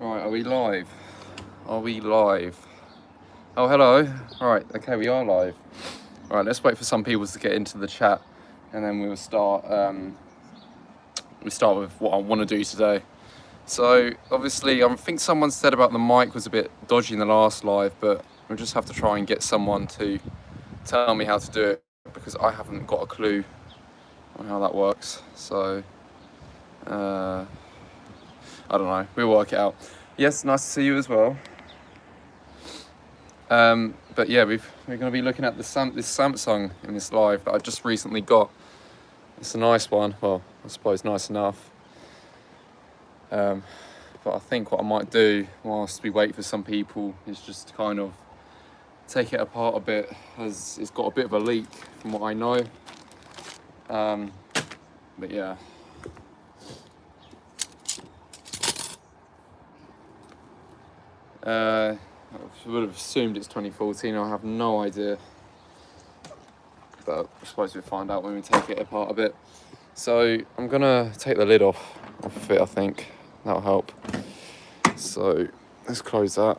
Right, are we live? Are we live? Oh, hello. Right, okay, we are live. Right, let's wait for some people to get into the chat, and then we'll start. We start with what I want to do today. So, obviously, I think someone said about the mic was a bit dodgy in the last live, but we'll just have to try and get someone to tell me how to do it because I haven't got a clue on how that works. So, I don't know. We'll work it out. Yes, nice to see you as well. But yeah, we're going to be looking at this Samsung in this live that I just recently got. It's a nice one. Well, I suppose nice enough. But I think what I might do whilst we wait for some people is just kind of take it apart a bit, as it's got a bit of a leak from what I know. But yeah. I would have assumed it's 2014. I have no idea, but I suppose we'll find out when we take it apart a bit. So I'm gonna take the lid off of it. I think that'll help. So let's close that.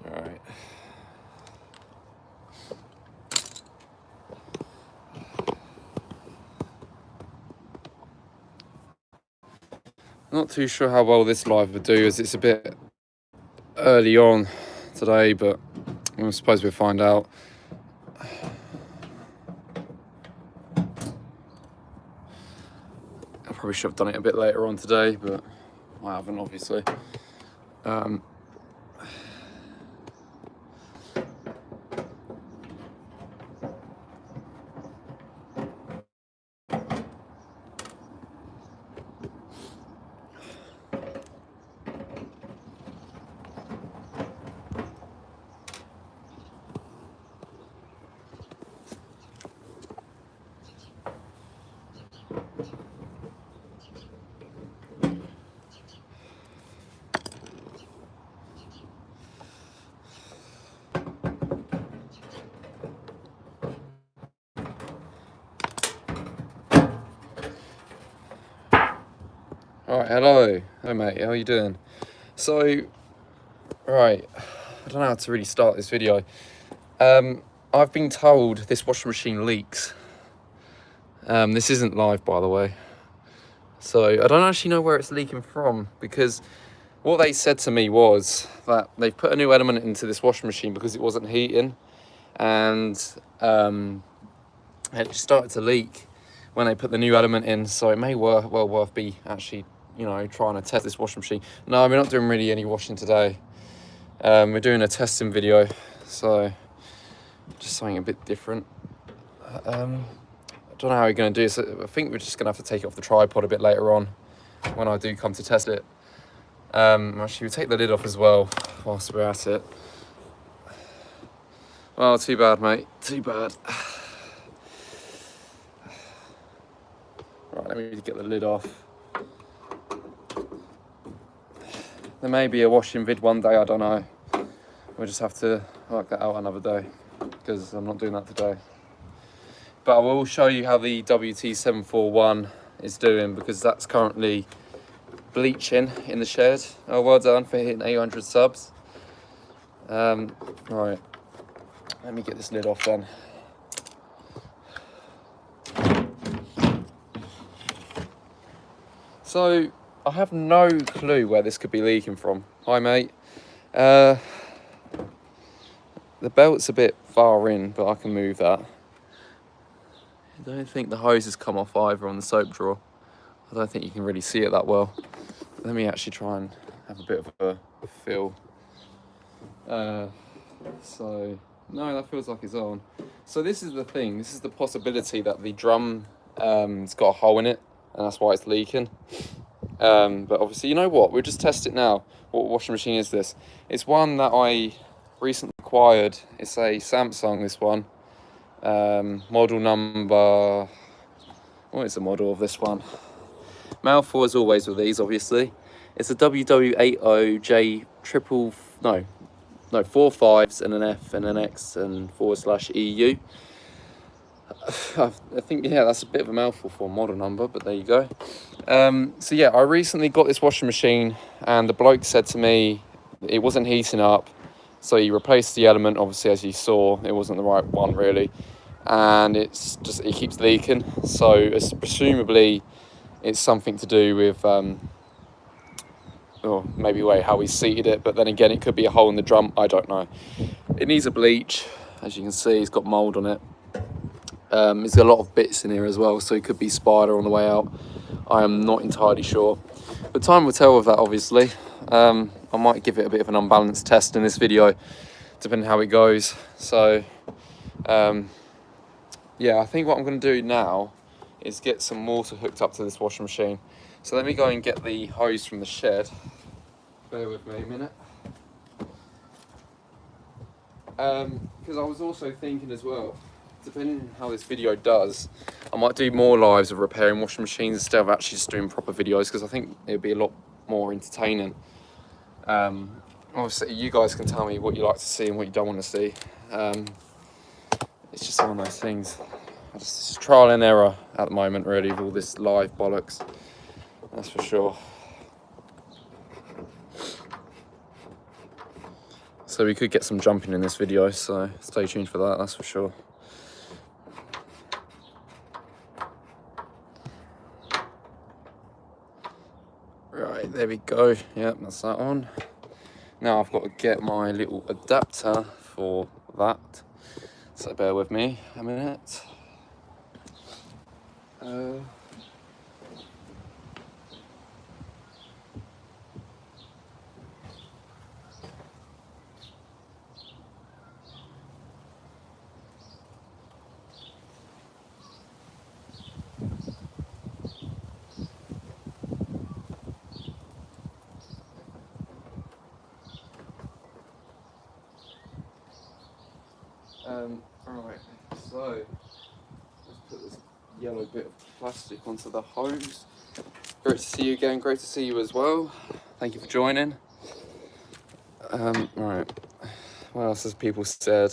All right. Not too sure how well this live would do, as it's a bit early on today, but I suppose we'll find out. I probably should have done it a bit later on today, but I haven't, obviously. Alright, hello mate, how are you doing? So, right, I don't know how to really start this video. I've been told this washing machine leaks. This isn't live, by the way. So, I don't actually know where it's leaking from, because what they said to me was that they've put a new element into this washing machine because it wasn't heating, and it just started to leak when they put the new element in, so it may well worth be actually, trying to test this washing machine. No, we're not doing really any washing today. We're doing a testing video, so just something a bit different. I don't know how we're going to do this. I think we're just going to have to take it off the tripod a bit later on when I do come to test it. Actually, we'll take the lid off as well whilst we're at it. Well, too bad, mate. Too bad. Right, let me get the lid off. There may be a washing vid one day, I don't know. We'll just have to work that out another day, because I'm not doing that today. But I will show you how the WT741 is doing, because that's currently bleaching in the shed. Oh, well done for hitting 800 subs. Right, let me get this lid off then. So, I have no clue where this could be leaking from. Hi, mate. The belt's a bit far in, but I can move that. I don't think the hose has come off either on the soap drawer. I don't think you can really see it that well. Let me actually try and have a bit of a feel. So, no, that feels like it's on. So this is the thing. This is the possibility that the drum it's got a hole in it, and that's why it's leaking. But obviously, you know what? We'll just test it now. What washing machine is this? It's one that I recently acquired. It's a Samsung, this one. Model number... What is the model of this one? Mouthful as always with these, obviously. It's a WW80 J triple... No, 4 5s and an F and an X and /EU. I think, yeah, that's a bit of a mouthful for a model number, but there you go. So yeah, I recently got this washing machine, and the bloke said to me it wasn't heating up, so he replaced the element. Obviously, as you saw, it wasn't the right one really, and it keeps leaking. So it's presumably it's something to do with or maybe how he seated it, but then again it could be a hole in the drum, I don't know. It needs a bleach. As you can see, it's got mold on it. It's got a lot of bits in here as well, so it could be spider on the way out. I am not entirely sure, but time will tell with that, obviously. I might give it a bit of an unbalanced test in this video, depending how it goes. So yeah, I think what I'm going to do now is get some water hooked up to this washing machine. So let me go and get the hose from the shed. Bear with me a minute. Because I was also thinking as well, depending on how this video does, I might do more lives of repairing washing machines instead of actually just doing proper videos, because I think it would be a lot more entertaining. Obviously, you guys can tell me what you like to see and what you don't want to see. It's just one of those things. It's trial and error at the moment, really, with all this live bollocks. That's for sure. So we could get some jumping in this video, so stay tuned for that, that's for sure. Right, there we go. Yep, that's that on. Now I've got to get my little adapter for that. So bear with me a minute. Right, so let's put this yellow bit of plastic onto the hose. Great to see you again, great to see you as well. Thank you for joining. Right, what else has people said?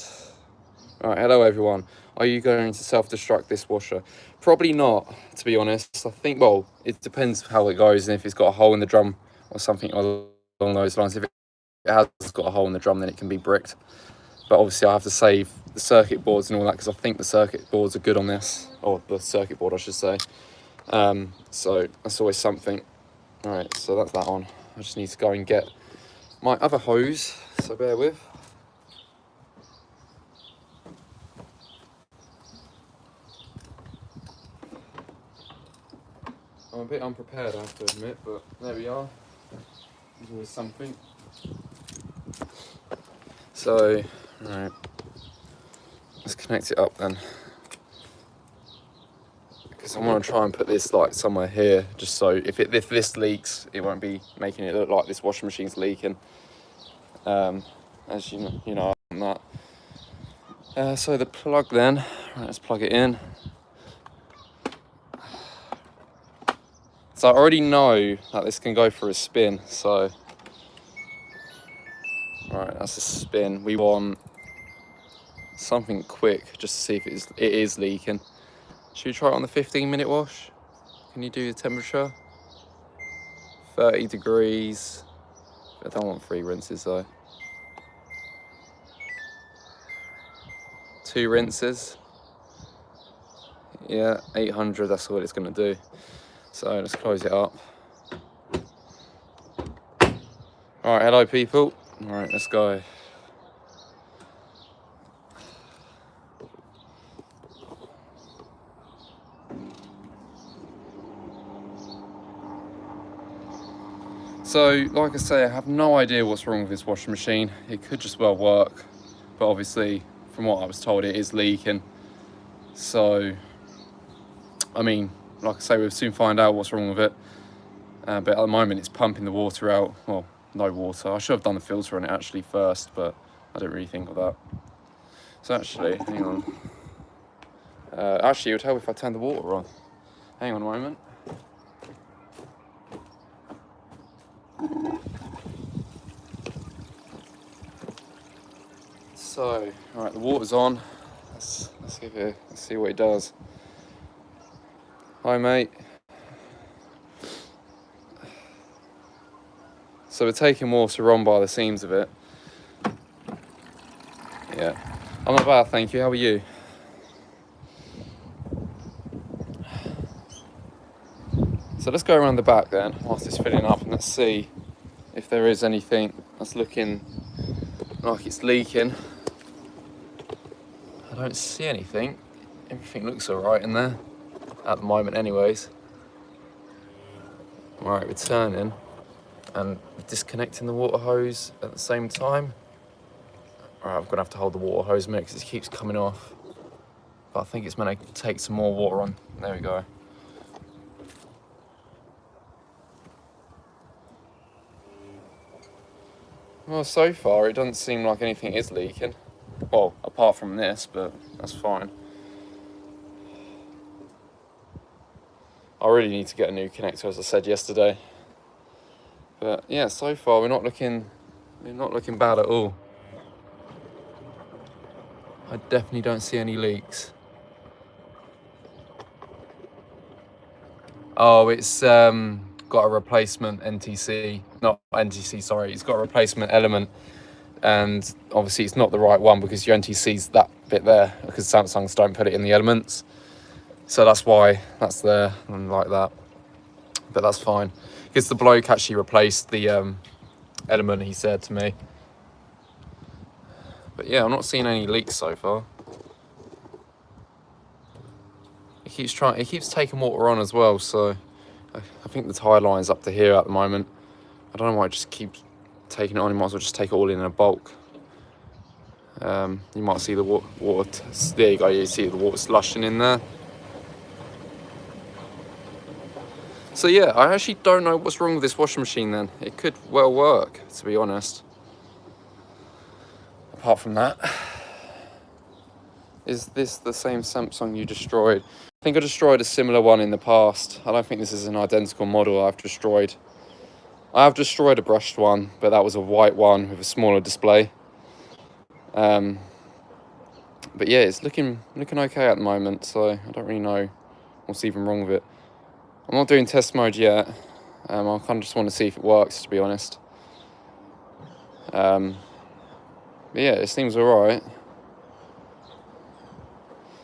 Right, hello everyone. Are you going to self-destruct this washer? Probably not, to be honest. I think, well, it depends how it goes, and if it's got a hole in the drum or something along those lines. If it has got a hole in the drum, then it can be bricked. But obviously I have to save the circuit boards and all that, because I think the circuit boards are good on this, or the circuit board I should say. So that's always something. Alright, so that's that on. I just need to go and get my other hose, so bear with. I'm a bit unprepared, I have to admit, but there we are. There's always something. So, right, let's connect it up then. Because I want to try and put this like somewhere here, just so if this leaks, it won't be making it look like this washing machine's leaking. As you know on that. So the plug then, right, let's plug it in. So I already know that this can go for a spin, so right, that's a spin. We want something quick just to see if it is leaking. Should we try it on the 15-minute wash? Can you do the temperature? 30 degrees. I don't want 3 rinses though. 2 rinses. Yeah, 800, that's what it's gonna do. So let's close it up. All right, hello people. All right, let's go. So, like I say, I have no idea what's wrong with this washing machine. It could just well work, but obviously, from what I was told, it is leaking. So, I mean, like I say, we'll soon find out what's wrong with it. But at the moment, it's pumping the water out. Well, no water. I should have done the filter on it actually first, but I didn't really think of that. So actually, hang on. Actually, it would help if I turned the water on. Hang on a moment. So, all right, the water's on. Let's see what he does. Hi, mate. So we're taking water on by the seams of it. Yeah, I'm not bad, thank you. How are you? So let's go around the back then, whilst it's filling up, and let's see if there is anything that's looking like it's leaking. I don't see anything. Everything looks all right in there, at the moment anyways. All right, we're turning and disconnecting the water hose at the same time. All right, I'm gonna have to hold the water hose a minute because it keeps coming off. But I think it's meant to take some more water on. There we go. Well, so far it doesn't seem like anything is leaking. Well, apart from this, but that's fine. I really need to get a new connector, as I said yesterday. But yeah, so far we're not looking bad at all. I definitely don't see any leaks. Oh, it's got a replacement NTC, not NTC, sorry, it's got a replacement element, and obviously it's not the right one because your NTC's that bit there, because Samsungs don't put it in the elements, so that's why that's there and like that. But that's fine because the bloke actually replaced the element, he said to me. But yeah, I'm not seeing any leaks so far. It keeps taking water on as well, so I think the tide line's up to here at the moment. I don't know why it just keeps taking it on. You might as well just take it all in a bulk. You might see the water. There you go. You see the water slushing in there. So yeah, I actually don't know what's wrong with this washing machine. Then it could well work, to be honest. Apart from that, is this the same Samsung you destroyed? I think I destroyed a similar one in the past. I don't think this is an identical model I've destroyed. I have destroyed a brushed one, but that was a white one with a smaller display. But yeah, it's looking okay at the moment, so I don't really know what's even wrong with it. I'm not doing test mode yet. I kind of just want to see if it works, to be honest. But yeah, it seems alright.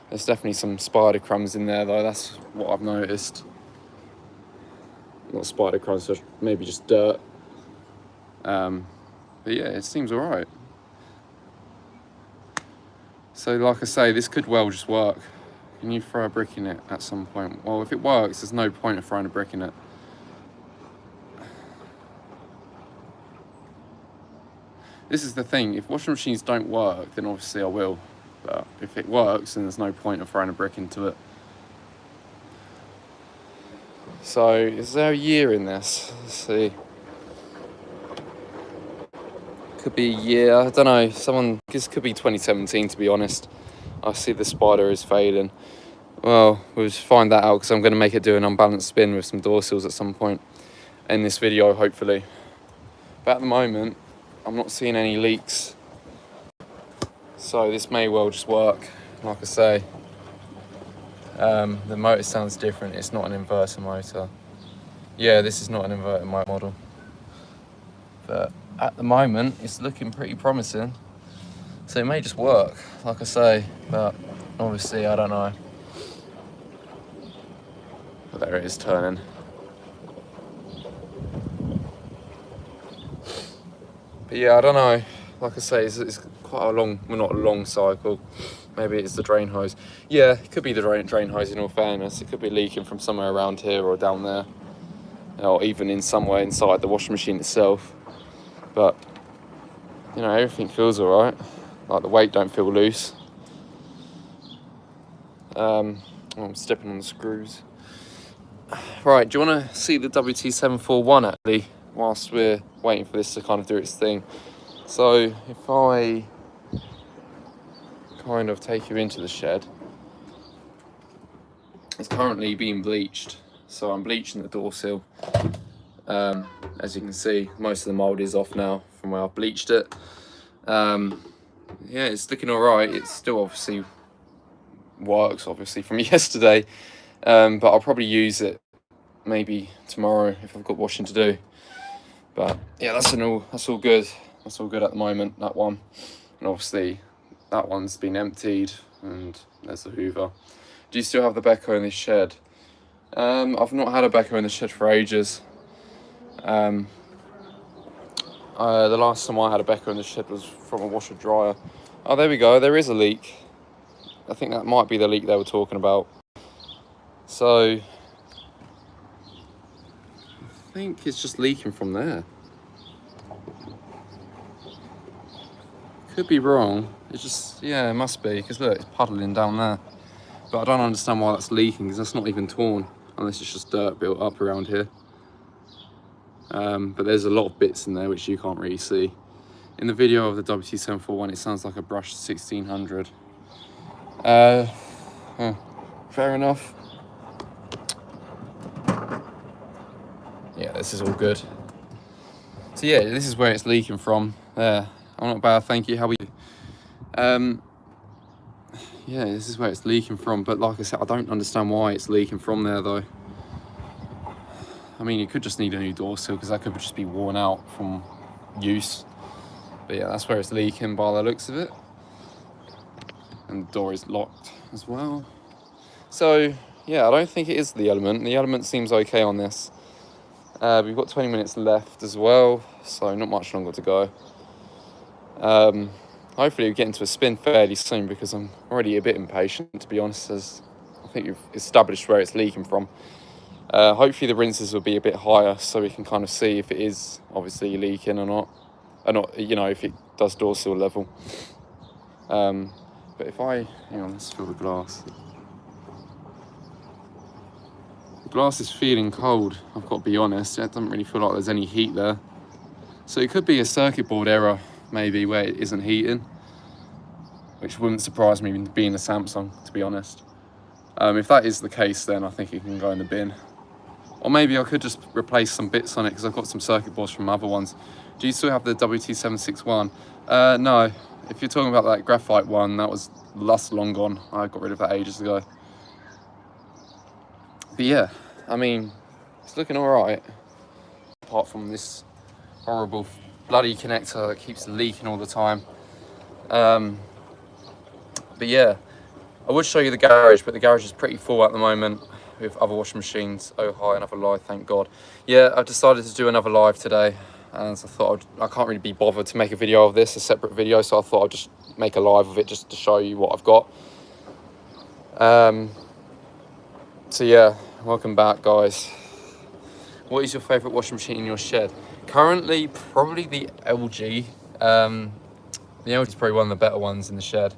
There's definitely some spider crumbs in there though, that's what I've noticed. Not spider crumbs, so maybe just dirt. But yeah, it seems alright. So like I say, this could well just work. Can you throw a brick in it at some point? Well, if it works, there's no point of throwing a brick in it. This is the thing, if washing machines don't work, then obviously I will. But if it works, then there's no point of throwing a brick into it. So, is there a year in this? Let's see. Could be a year, I don't know. This could be 2017, to be honest. I see the spider is fading. Well, we'll just find that out because I'm going to make it do an unbalanced spin with some door seals at some point in this video, hopefully. But at the moment, I'm not seeing any leaks. So this may well just work, like I say. The motor sounds different, it's not an inverter motor. Yeah, this is not an inverter model. But at the moment, it's looking pretty promising. So it may just work, like I say, but obviously I don't know. But there it is turning. But yeah, I don't know. Like I say, it's quite a long, well, not a long cycle. Maybe it's the drain hose. Yeah, it could be the drain hose, in all fairness. It could be leaking from somewhere around here or down there, or even in somewhere inside the washing machine itself. But you know, everything feels all right. Like the weight don't feel loose. I'm stepping on the screws. Right, do you want to see the WT741 actually, whilst we're waiting for this to kind of do its thing? So if I kind of take you into the shed, it's currently being bleached. So I'm bleaching the door sill. As you can see, most of the mould is off now from where I've bleached it. Yeah, it's looking all right. It's still obviously works, obviously, from yesterday. But I'll probably use it maybe tomorrow if I've got washing to do. But yeah, that's all good. That's all good at the moment, that one. And obviously that one's been emptied, and there's the Hoover. Do you still have the backhoe in this shed? I've not had a backhoe in the shed for ages. The last time I had a backhoe in the shed was from a washer dryer. Oh, there we go, there is a leak. I think that might be the leak they were talking about. So I think it's just leaking from there. Could be wrong. It's just, yeah, it must be, because look, it's puddling down there. But I don't understand why that's leaking, because that's not even torn, unless it's just dirt built up around here. But there's a lot of bits in there which you can't really see. In the video of the WT741, it sounds like a brushed 1600. Fair enough. Yeah, this is all good. So yeah, this is where it's leaking from. There, I'm not bad, thank you. How are you? Yeah, this is where it's leaking from, but like I said, I don't understand why it's leaking from there though. I mean, you could just need a new door sill, because that could just be worn out from use. But yeah, that's where it's leaking by the looks of it. And the door is locked as well. So yeah, I don't think it is the element. The element seems okay on this. We've got 20 minutes left as well, so not much longer to go. Hopefully we'll get into a spin fairly soon, because I'm already a bit impatient, to be honest, as I think we've established where it's leaking from. Hopefully the rinses will be a bit higher, so we can kind of see if it is obviously leaking or not, you know, if it does door sill level. But if hang on, let's fill the glass. The glass is feeling cold, I've got to be honest. It doesn't really feel like there's any heat there. So it could be a circuit board error, maybe, where it isn't heating, which wouldn't surprise me being a Samsung, to be honest. If that is the case, then I think it can go in the bin. Or maybe I could just replace some bits on it, because I've got some circuit boards from other ones. Do you still have the WT761? No. If you're talking about that graphite one, that's long gone. I got rid of that ages ago. But yeah, I mean, it's looking all right. Apart from this horrible bloody connector that keeps leaking all the time. But yeah, I would show you the garage, but the garage is pretty full at the moment with other washing machines. Oh hi, another live, thank God. Yeah, I've decided to do another live today, and so I thought I can't really be bothered to make a video of this, a separate video, so I thought I'd just make a live of it just to show you what I've got. So yeah, welcome back guys. What is your favourite washing machine in your shed? Currently, probably the LG. The LG is probably one of the better ones in the shed.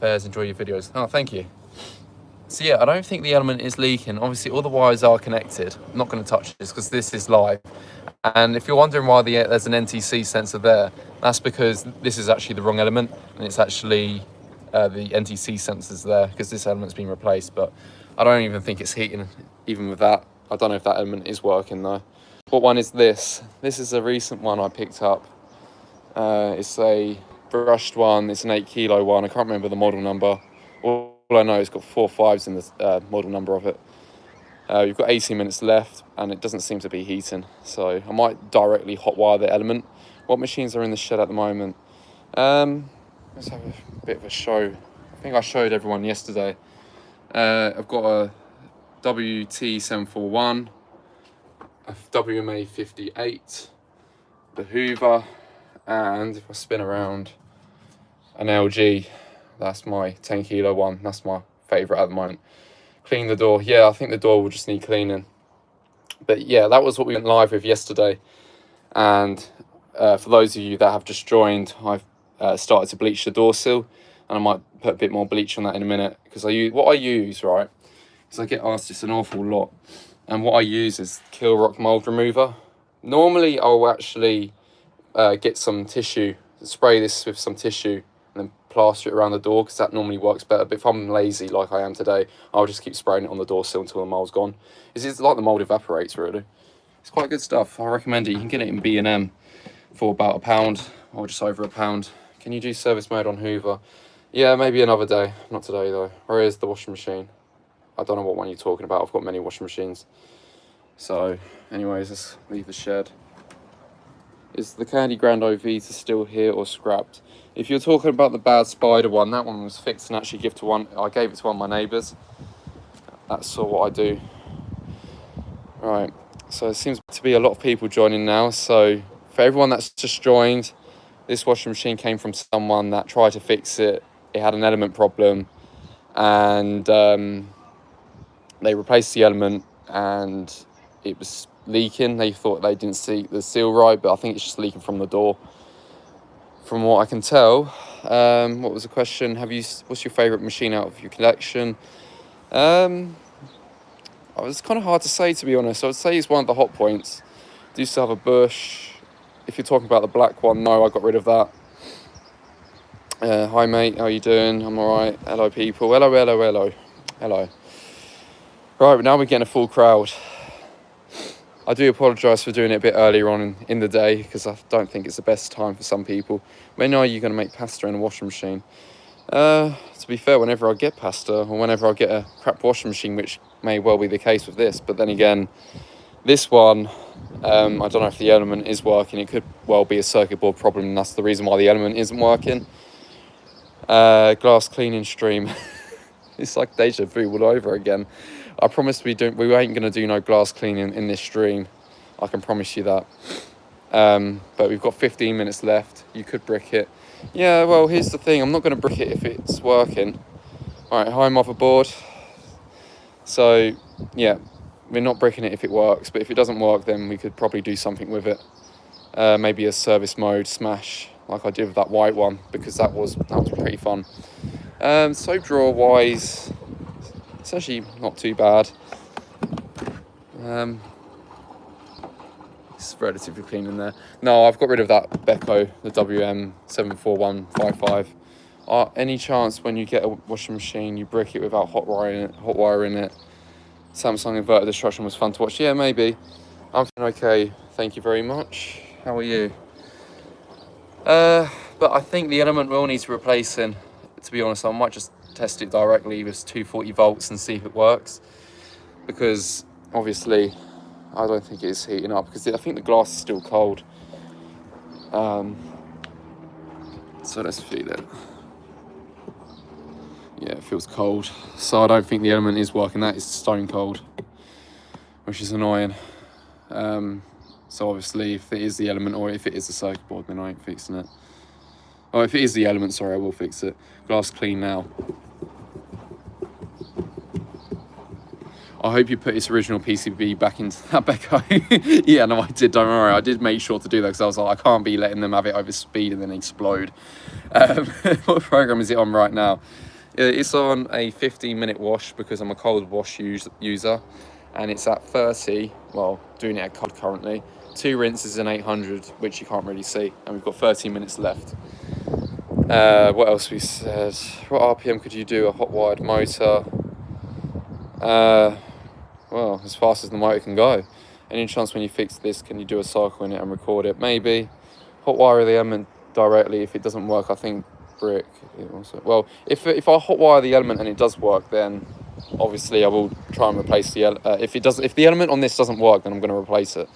Fairs, enjoy your videos. Oh, thank you. So yeah, I don't think the element is leaking. Obviously, all the wires are connected. I'm not going to touch this because this is live. And if you're wondering why there's an NTC sensor there, that's because this is actually the wrong element, and it's actually the NTC sensors there, because this element's been replaced. But I don't even think it's heating, even with that. I don't know if that element is working though. What one is this? This is a recent one I picked up. It's a brushed one. It's an 8 kilo one. I can't remember the model number. All I know is it's got 4 5s in the model number of it. You've got 18 minutes left, and it doesn't seem to be heating. So I might directly hotwire the element. What machines are in the shed at the moment? Let's have a bit of a show. I think I showed everyone yesterday. I've got a WT741, a WMA58, the Hoover, and if I spin around, an LG. That's my 10 kilo one. That's my favourite at the moment. Clean the door. Yeah, I think the door will just need cleaning. But yeah, that was what we went live with yesterday. And for those of you that have just joined, I've started to bleach the door sill, and I might put a bit more bleach on that in a minute, because what I use, right, because I get asked this an awful lot, and what I use is Kill Rock mold remover. Normally I'll actually get some tissue, spray this with some tissue, and then plaster it around the door, because that normally works better. But if I'm lazy like I am today, I'll just keep spraying it on the door sill until the mold's gone. It's like the mold evaporates, really. It's quite good stuff. I recommend it. You can get it in B&M for about £1 or just over £1. Can you do service mode on Hoover? Yeah, maybe another day. Not today though. Where is the washing machine? I don't know what one you're talking about. I've got many washing machines. So, anyways, let's leave the shed. Is the Candy Grand Vita still here or scrapped? If you're talking about the bad spider one, that one was fixed and actually give to one. I gave it to one of my neighbours. That's sort of what I do. Right, so there seems to be a lot of people joining now. So for everyone that's just joined, this washing machine came from someone that tried to fix it. It had an element problem, and they replaced the element, and it was leaking. They thought they didn't see the seal right, but I think it's just leaking from the door. From what I can tell, what was the question? What's your favourite machine out of your collection? It's kind of hard to say, to be honest. I would say it's one of the hot points. Do you still have a bush? If you're talking about the black one, no, I got rid of that. Hi mate, how you doing? I'm alright. Hello people. Hello. Right, now we're getting a full crowd. I do apologise for doing it a bit earlier on in the day, because I don't think it's the best time for some people. When are you going to make pasta in a washing machine? To be fair, whenever I get pasta, or whenever I get a crap washing machine, which may well be the case with this, but then again, this one, I don't know if the element is working. It could well be a circuit board problem, and that's the reason why the element isn't working. Glass cleaning stream. It's like deja vu all over again. I promise we ain't gonna do no glass cleaning in this stream. I can promise you that. But we've got 15 minutes left. You could brick it. Yeah, well, here's the thing. I'm not going to brick it if it's working. All right, hi, motherboard. So, yeah, we're not bricking it if it works. But if it doesn't work, then we could probably do something with it. Maybe a service mode smash, like I did with that white one, because that was pretty fun. Soap drawer wise, it's actually not too bad. It's relatively clean in there. No, I've got rid of that Beko, the WM74155. Any chance when you get a washing machine, you brick it without hot wire in it? Samsung inverter destruction was fun to watch. Yeah, maybe. I'm feeling okay. Thank you very much. How are you? But I think the element will need replacing. To be honest, I might just test it directly with 240 volts and see if it works. Because obviously, I don't think it's heating up, because I think the glass is still cold. So let's feel it. Yeah, it feels cold. So I don't think the element is working. That is stone cold, which is annoying. So obviously, if it is the element, or if it is the circuit board, then I ain't fixing it. Oh, if it is the element, sorry, I will fix it. Glass clean now. I hope you put its original PCB back into that Beko. Yeah, no, I did, don't worry. I did make sure to do that, because I was like, I can't be letting them have it over speed and then explode. What program is it on right now? It's on a 15-minute wash, because I'm a cold wash user. And it's at 30, well, doing it at cold currently. 2 rinses and 800, which you can't really see. And we've got 13 minutes left. What else we said? What RPM could you do a hot wired motor? Well, as fast as the motor can go. Any chance when you fix this, can you do a cycle in it and record it? Maybe. Hot wire the element directly. If it doesn't work, I think brick. Well, if I hot wire the element and it does work, then obviously I will try and replace the if the element on this doesn't work, then I'm going to replace it.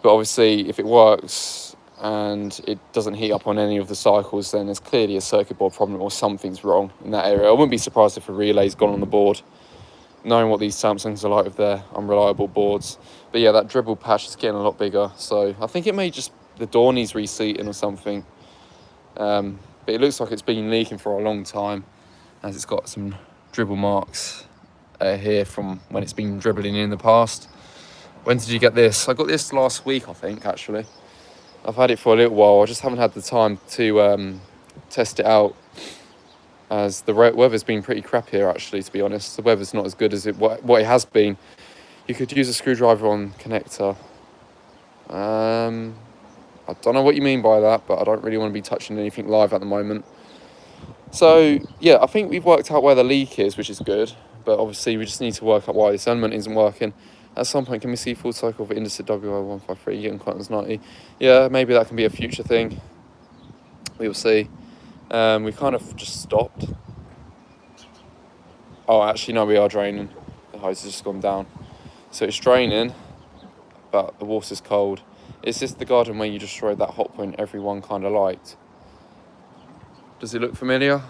But obviously, if it works and it doesn't heat up on any of the cycles, then there's clearly a circuit board problem or something's wrong in that area. I wouldn't be surprised if a relay's gone on the board, knowing what these Samsungs are like with their unreliable boards. But yeah, that dribble patch is getting a lot bigger, so I think it may just, the door needs reseating or something. But it looks like it's been leaking for a long time, as it's got some dribble marks here from when it's been dribbling in the past. When did you get this? I got this last week, I think, actually. I've had it for a little while. I just haven't had the time to test it out, as the weather's been pretty crap here, actually, to be honest. The weather's not as good as what it has been. You could use a screwdriver on connector. I don't know what you mean by that, but I don't really want to be touching anything live at the moment. So, yeah, I think we've worked out where the leak is, which is good. But obviously, we just need to work out why this element isn't working. At some point, can we see full cycle of Indesit WI153 getting Quantum's 90? Yeah, maybe that can be a future thing. We will see. We kind of just stopped. Oh, actually, no, we are draining. The hose has just gone down. So it's draining, but the water's cold. Is this the garden where you destroyed that hot point everyone kind of liked? Does it look familiar?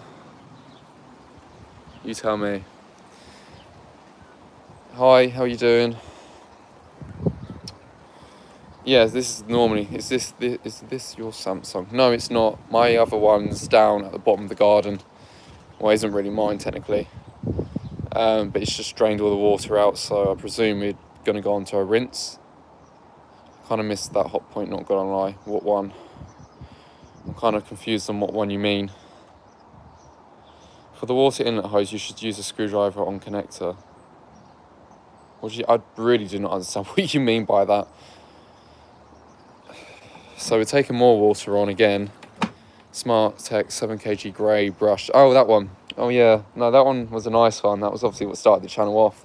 You tell me. Hi, how are you doing? Yeah, this is normally, is this your Samsung? No, it's not. My other one's down at the bottom of the garden. Well, it isn't really mine technically. But it's just drained all the water out, so I presume we're going to go on to a rinse. Kind of missed that hot point, not gonna lie. What one? I'm kind of confused on what one you mean. For the water inlet hose, you should use a screwdriver on connector. I really do not understand what you mean by that. So we're taking more water on again. Smart Tech 7kg grey brush. Oh, that one. Oh yeah, no, that one was a nice one. That was obviously what started the channel off.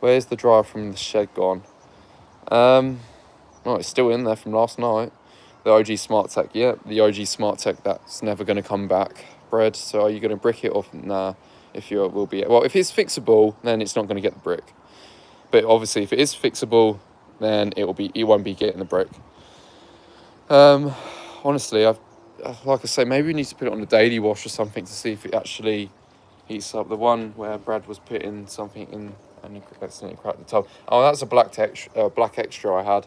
Where's the dryer from the shed gone? Oh, it's still in there from last night. The OG Smart Tech, yeah, the OG Smart Tech, that's never going to come back. Bread, so are you going to brick it off? Nah, if you will be. Well, if it's fixable, then it's not going to get the brick. But obviously, if it is fixable, then it won't be getting the brick. Honestly, like I say, maybe we need to put it on a daily wash or something to see if it actually heats up. The one where Brad was putting something in and he accidentally cracked the tub. Oh, that's a black extra I had.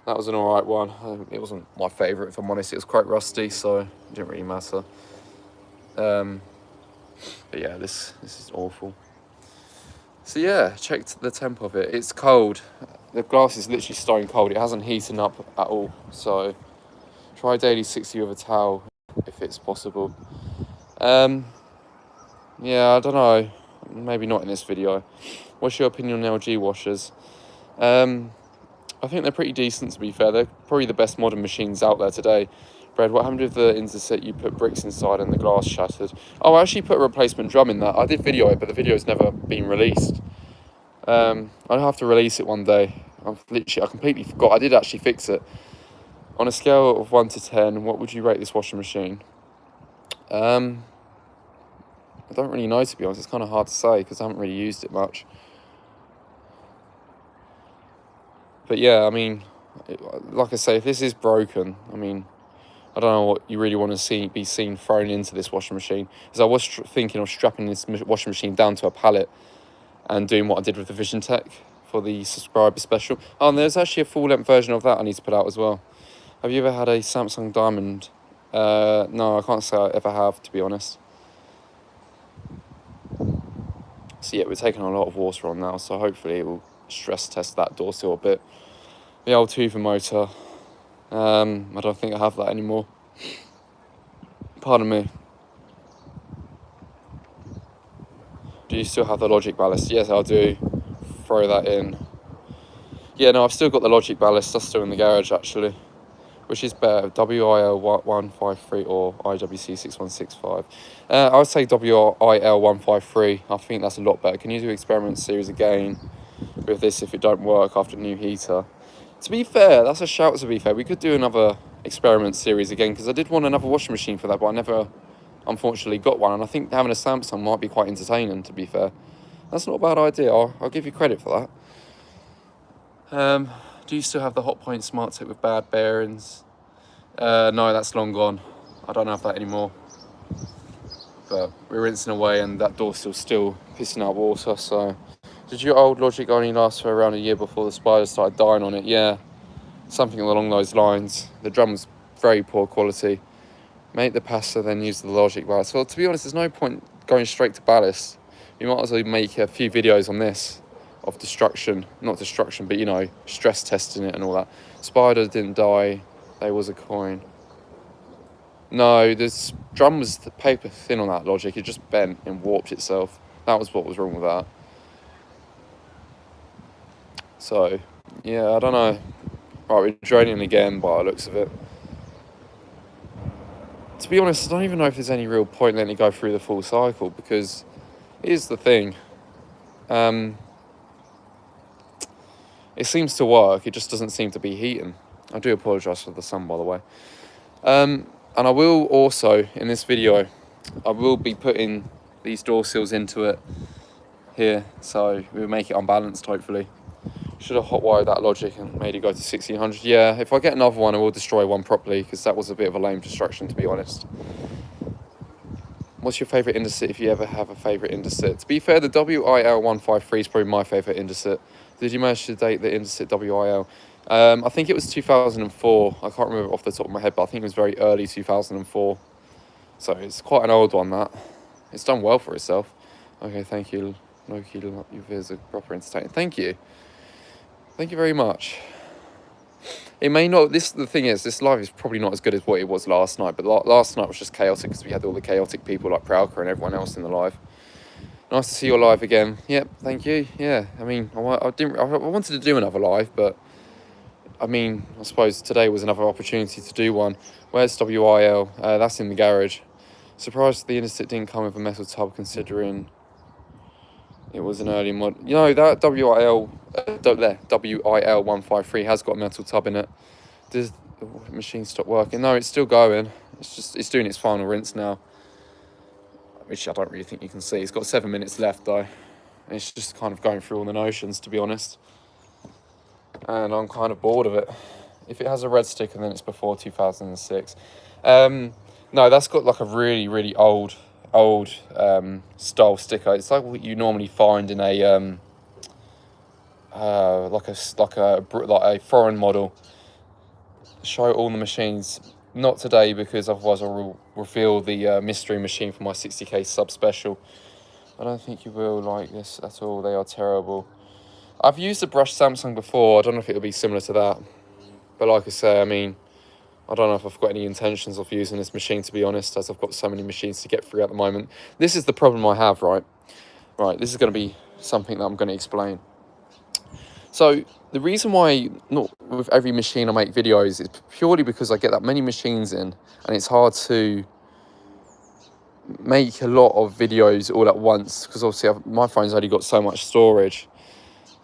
That was an alright one. It wasn't my favourite, if I'm honest. It was quite rusty, so it didn't really matter. But yeah, this is awful. So yeah, checked the temp of it. It's cold. The glass is literally stone cold. It hasn't heated up at all. So try daily 60 with a towel if it's possible. Yeah, I don't know. Maybe not in this video. What's your opinion on LG washers? I think they're pretty decent, to be fair. They're probably the best modern machines out there today. Brad, what happened with the Interset you put bricks inside and the glass shattered? Oh, I actually put a replacement drum in that. I did video it, but the video's never been released. I'll have to release it one day. I completely forgot. I did actually fix it. On a scale of 1 to 10, what would you rate this washing machine? I don't really know, to be honest. It's kind of hard to say because I haven't really used it much. But yeah, I mean, like I say, if this is broken, I mean, I don't know what you really want to be seen thrown into this washing machine. Because I was thinking of strapping this washing machine down to a pallet and doing what I did with the Vision Tech for the subscriber special. Oh, and there's actually a full-length version of that I need to put out as well. Have you ever had a Samsung Diamond? No, I can't say I ever have, to be honest. So yeah, we're taking a lot of water on now, so hopefully it will stress test that door sill a bit. The old Hoover motor. I don't think I have that anymore. Pardon me. Do you still have the Logic ballast? Yes, I do. Throw that in. Yeah, no, I've still got the Logic ballast. That's still in the garage, actually. Which is better, WIL153 or IWC6165? I would say WIL153. I think that's a lot better. Can you do experiment series again with this if it don't work after new heater? To be fair, that's a shout, to be fair. We could do another experiment series again, because I did want another washing machine for that, but I never, unfortunately, got one. And I think having a Samsung might be quite entertaining, to be fair. That's not a bad idea. I'll give you credit for that. Do you still have the Hotpoint Smart Tech with bad bearings? No, that's long gone. I don't have that anymore. But we're rinsing away and that door's still pissing out water, so... Did your old Logic only last for around a year before the spiders started dying on it? Yeah, something along those lines. The drum was very poor quality. Make the pasta, then use the Logic ballast. Well, to be honest, there's no point going straight to ballast. You might as well make a few videos on this of destruction. Not destruction, but, you know, stress testing it and all that. Spider didn't die. There was a coin. No, this drum was paper thin on that Logic. It just bent and warped itself. That was what was wrong with that. So, yeah, I don't know. Right, we're draining again by the looks of it. To be honest, I don't even know if there's any real point letting it go through the full cycle, because here's the thing. It seems to work, it just doesn't seem to be heating. I do apologise for the sun, by the way. And I will also, in this video, I will be putting these door seals into it here, so we'll make it unbalanced, hopefully. Should have hotwired that logic and made it go to 1600. Yeah, if I get another one, I will destroy one properly, because that was a bit of a lame destruction, to be honest. What's your favourite Indesit, if you ever have a favourite Indesit? To be fair, the WIL153 is probably my favourite Indesit. Did you manage to date the Indesit WIL? I think it was 2004. I can't remember off the top of my head, but I think it was very early 2004. So it's quite an old one, that. It's done well for itself. Okay, thank you. Loki, your vids are proper entertaining. Thank you. Thank you very much. It may not, the thing is, this live is probably not as good as what it was last night, but last night was just chaotic because we had all the chaotic people like Prowker and everyone else in the live. Nice to see you live again. Yep, thank you. Yeah, I mean, I wanted to do another live, but I mean, I suppose today was another opportunity to do one. Where's WIL? That's in the garage. Surprised the Indesit didn't come with a metal tub, considering it was an early mod. You know, that WIL153 has got a metal tub in it. Does the machine stop working? No, it's still going. It's doing its final rinse now, which I don't really think you can see. It's got 7 minutes left though. And it's just kind of going through all the motions, to be honest. And I'm kind of bored of it. If it has a red sticker, then it's before 2006. No, that's got like a really, really old style sticker. It's like what you normally find in a like a foreign model. Show all the machines. Not today, because otherwise I'll reveal the mystery machine for my 60k sub special. I don't think you will like this at all. They are terrible. I've used a brushed Samsung before. I don't know if it'll be similar to that. But like I say, I mean, I don't know if I've got any intentions of using this machine, to be honest, as I've got so many machines to get through at the moment. This is the problem I have, right? Right, this is going to be something that I'm going to explain. So the reason why not with every machine I make videos is purely because I get that many machines in, and it's hard to make a lot of videos all at once, because obviously my phone's only got so much storage.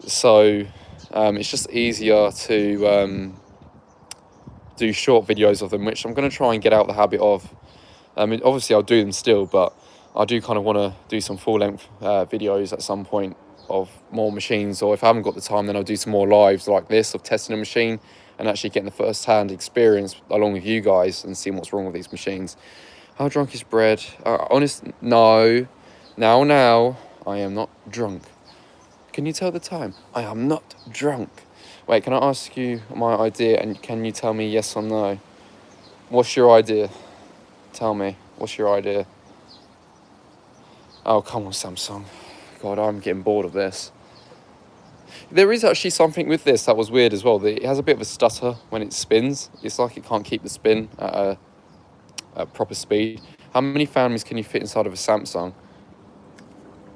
So it's just easier to do short videos of them, which I'm going to try and get out the habit of. I mean, obviously I'll do them still, but I do kind of want to do some full-length videos at some point of more machines, or if I haven't got the time, then I'll do some more lives like this of testing a machine and actually getting the first-hand experience along with you guys and seeing what's wrong with these machines. How drunk is bread? No. Now, I am not drunk. Can you tell the time? I am not drunk. Wait, can I ask you my idea, and can you tell me yes or no? What's your idea? Tell me, what's your idea? Oh, come on, Samsung. God, I'm getting bored of this. There is actually something with this that was weird as well. It has a bit of a stutter when it spins. It's like it can't keep the spin at a proper speed. How many families can you fit inside of a Samsung?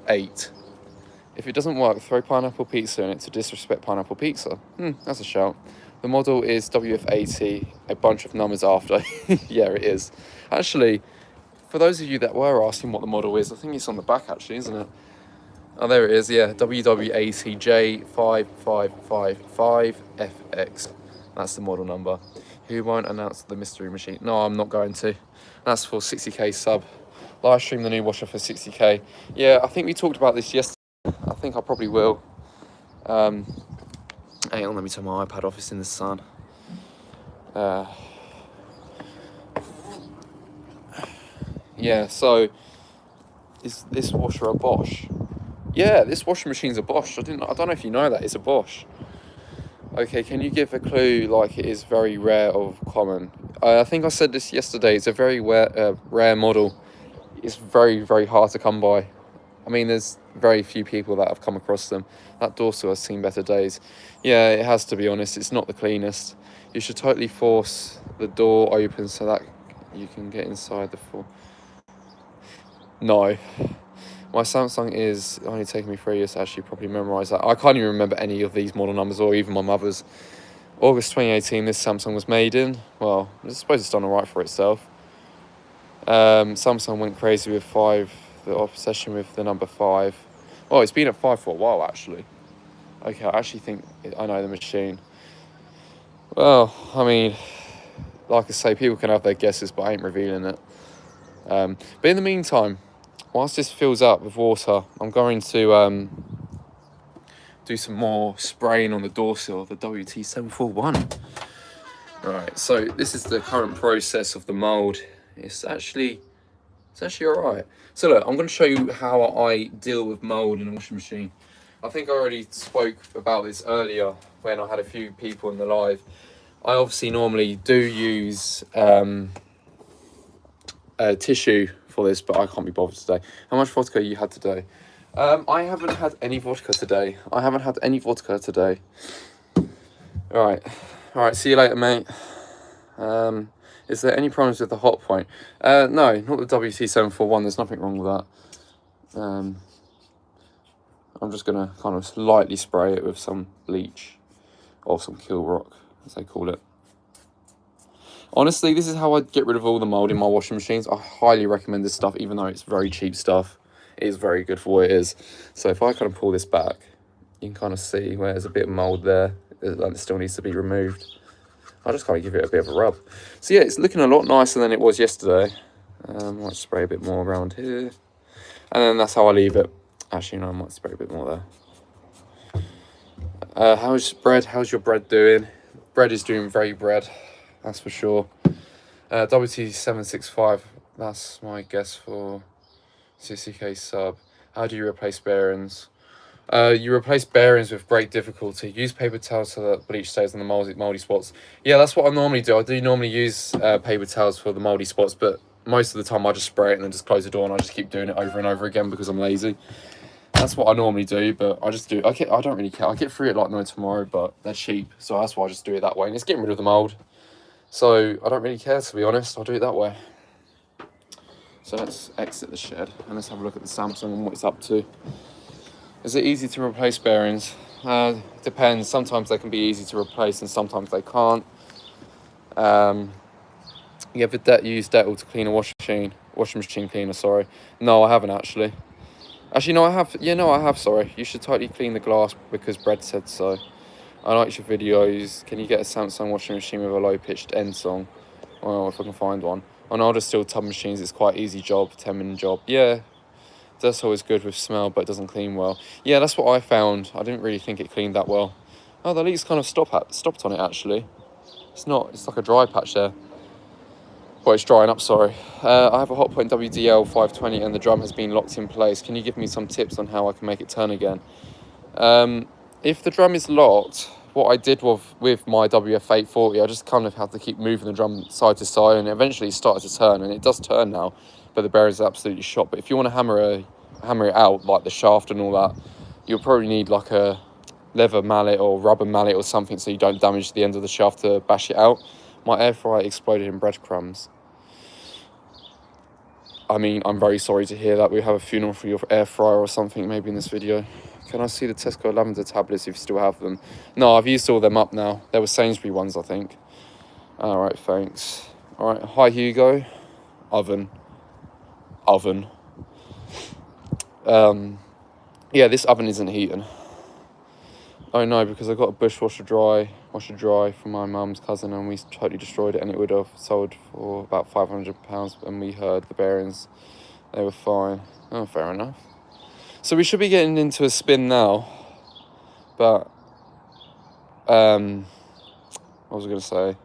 8. If it doesn't work, throw pineapple pizza in it to disrespect pineapple pizza. That's a shout. The model is WF80, a bunch of numbers after. Yeah, it is. Actually, for those of you that were asking what the model is, I think it's on the back actually, isn't it? Oh, there it is, yeah. WW80J5555FX. That's the model number. Who won't announce the mystery machine? No, I'm not going to. That's for 60k sub. Live stream the new washer for 60k. Yeah, I think we talked about this yesterday. I think I probably will. Hang on, let me turn my iPad off. It's in the sun. Yeah, so is this washer a Bosch? Yeah, this washing machine's a Bosch. I don't know if you know that. It's a Bosch. Okay, can you give a clue? Like, it is very rare of common. I think I said this yesterday. It's a very rare model. It's very, very hard to come by. I mean, there's very few people that have come across them. That dorsal has seen better days. Yeah, it has, to be honest. It's not the cleanest. You should totally force the door open so that you can get inside the floor. No. My Samsung is only taking me 3 years to actually properly memorise that. I can't even remember any of these model numbers, or even my mother's. August 2018, this Samsung was made in. Well, I suppose it's done alright for itself. Samsung went crazy with 5, the obsession with the number 5. Oh, it's been at 5 for a while, actually. Okay, I actually think I know the machine. Well, I mean, like I say, people can have their guesses, but I ain't revealing it. But in the meantime, whilst this fills up with water, I'm going to do some more spraying on the door sill of the WT741. Right, so this is the current process of the mould. It's actually alright. So look, I'm going to show you how I deal with mould in a washing machine. I think I already spoke about this earlier when I had a few people in the live. I obviously normally do use tissue for this, but I can't be bothered today. How much vodka you had today? I haven't had any vodka today. Alright, see you later, mate. Is there any problems with the hot point? No, not the WT741. There's nothing wrong with that. I'm just going to kind of lightly spray it with some bleach or some Kill Rock, as they call it. Honestly, this is how I get rid of all the mould in my washing machines. I highly recommend this stuff, even though it's very cheap stuff. It is very good for what it is. So if I kind of pull this back, you can kind of see where there's a bit of mould there that still needs to be removed. I just kind of give it a bit of a rub. So yeah, it's looking a lot nicer than it was yesterday. I might spray a bit more around here. And then that's how I leave it. Actually, no, I might spray a bit more there. How's your bread doing? Bread is doing very bread, that's for sure. WT765, that's my guess for 60k sub. How do you replace bearings? You replace bearings with great difficulty. Use paper towels so that bleach stays on the mouldy spots. Yeah, that's what I normally do. I do normally use paper towels for the mouldy spots, but most of the time I just spray it and then just close the door and I just keep doing it over and over again because I'm lazy. That's what I normally do, but I just do. I don't really care. I get through it like no tomorrow, but they're cheap, so that's why I just do it that way. And it's getting rid of the mould, so I don't really care, to be honest. I'll do it that way. So let's exit the shed and let's have a look at the Samsung and what it's up to. Is it easy to replace bearings? Depends. Sometimes they can be easy to replace and sometimes they can't. You ever use Dettol to clean a washing machine cleaner, sorry. No, I haven't actually. Actually, no, I have. Yeah, no, I have, sorry. You should tightly clean the glass because Brad said so. I liked your videos. Can you get a Samsung washing machine with a low-pitched end song? Well, if I can find one. On older steel tub machines, it's quite easy job, 10-minute job. Yeah, that's always good with smell, but it doesn't clean well. Yeah, that's what I found. I didn't really think it cleaned that well. Oh, the leaks kind of stopped on it, actually. It's like a dry patch there. Well, it's drying up, sorry. I have a Hotpoint WDL520 and the drum has been locked in place. Can you give me some tips on how I can make it turn again? If the drum is locked, what I did with my WF80, I just kind of had to keep moving the drum side to side and eventually it started to turn, and it does turn now, but the bearings are absolutely shot. But if you want to hammer it out, like the shaft and all that, you'll probably need like a leather mallet or rubber mallet or something so you don't damage the end of the shaft to bash it out. My air fryer exploded in breadcrumbs. I mean, I'm very sorry to hear that. We have a funeral for your air fryer or something maybe in this video. Can I see the Tesco lavender tablets if you still have them? No, I've used all them up now. There were Sainsbury ones, I think. All right, thanks. All right, hi Hugo. Oven. Yeah, this oven isn't heating. Oh no, because I got a bush washer dry from my mum's cousin and we totally destroyed it, and it would have sold for about £500 and we heard the bearings, they were fine. Oh, fair enough. So we should be getting into a spin now, but what was I going to say?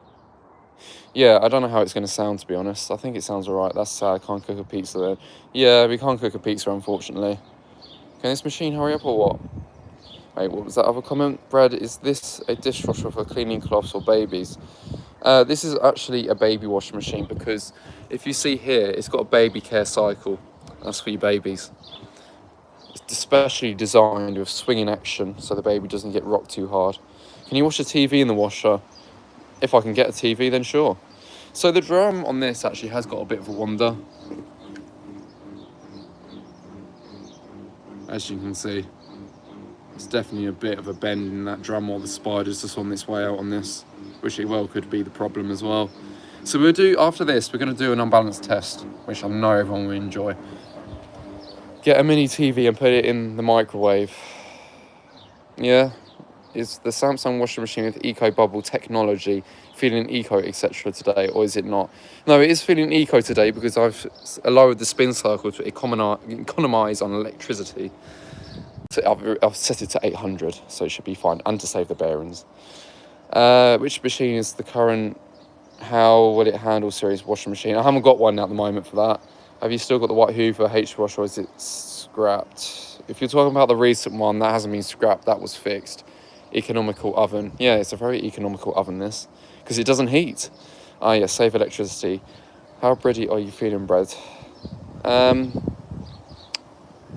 Yeah, I don't know how it's going to sound, to be honest. I think it sounds alright. That's sad. I can't cook a pizza then. Yeah, we can't cook a pizza, unfortunately. Can this machine hurry up or what? Wait, what was that other comment? Brad, is this a dishwasher for cleaning cloths or babies? This is actually a baby washing machine because if you see here, it's got a baby care cycle. That's for your babies. It's especially designed with swinging action so the baby doesn't get rocked too hard. Can you wash a TV in the washer? If I can get a TV, then sure. So the drum on this actually has got a bit of a wander. As you can see, it's definitely a bit of a bend in that drum while the spider's just on its way out on this, which it well could be the problem as well. So we'll do, after this, we're going to do an unbalanced test, which I know everyone will enjoy. Get a mini TV and put it in the microwave. Yeah, it's the Samsung washing machine with Eco Bubble technology, feeling eco, etc. today, or is it not? No, it is feeling eco today because I've lowered the spin cycle to economise on electricity. So I've set it to 800, so it should be fine, and to save the bearings. Which machine is the current? How will it handle series washing machine? I haven't got one at the moment for that. Have you still got the white Hoover H wash, or is it scrapped? If you're talking about the recent one, that hasn't been scrapped, that was fixed. Economical oven. Yeah, it's a very economical oven, this, because it doesn't heat. Ah, yeah, save electricity. How bready are you feeling, bread? On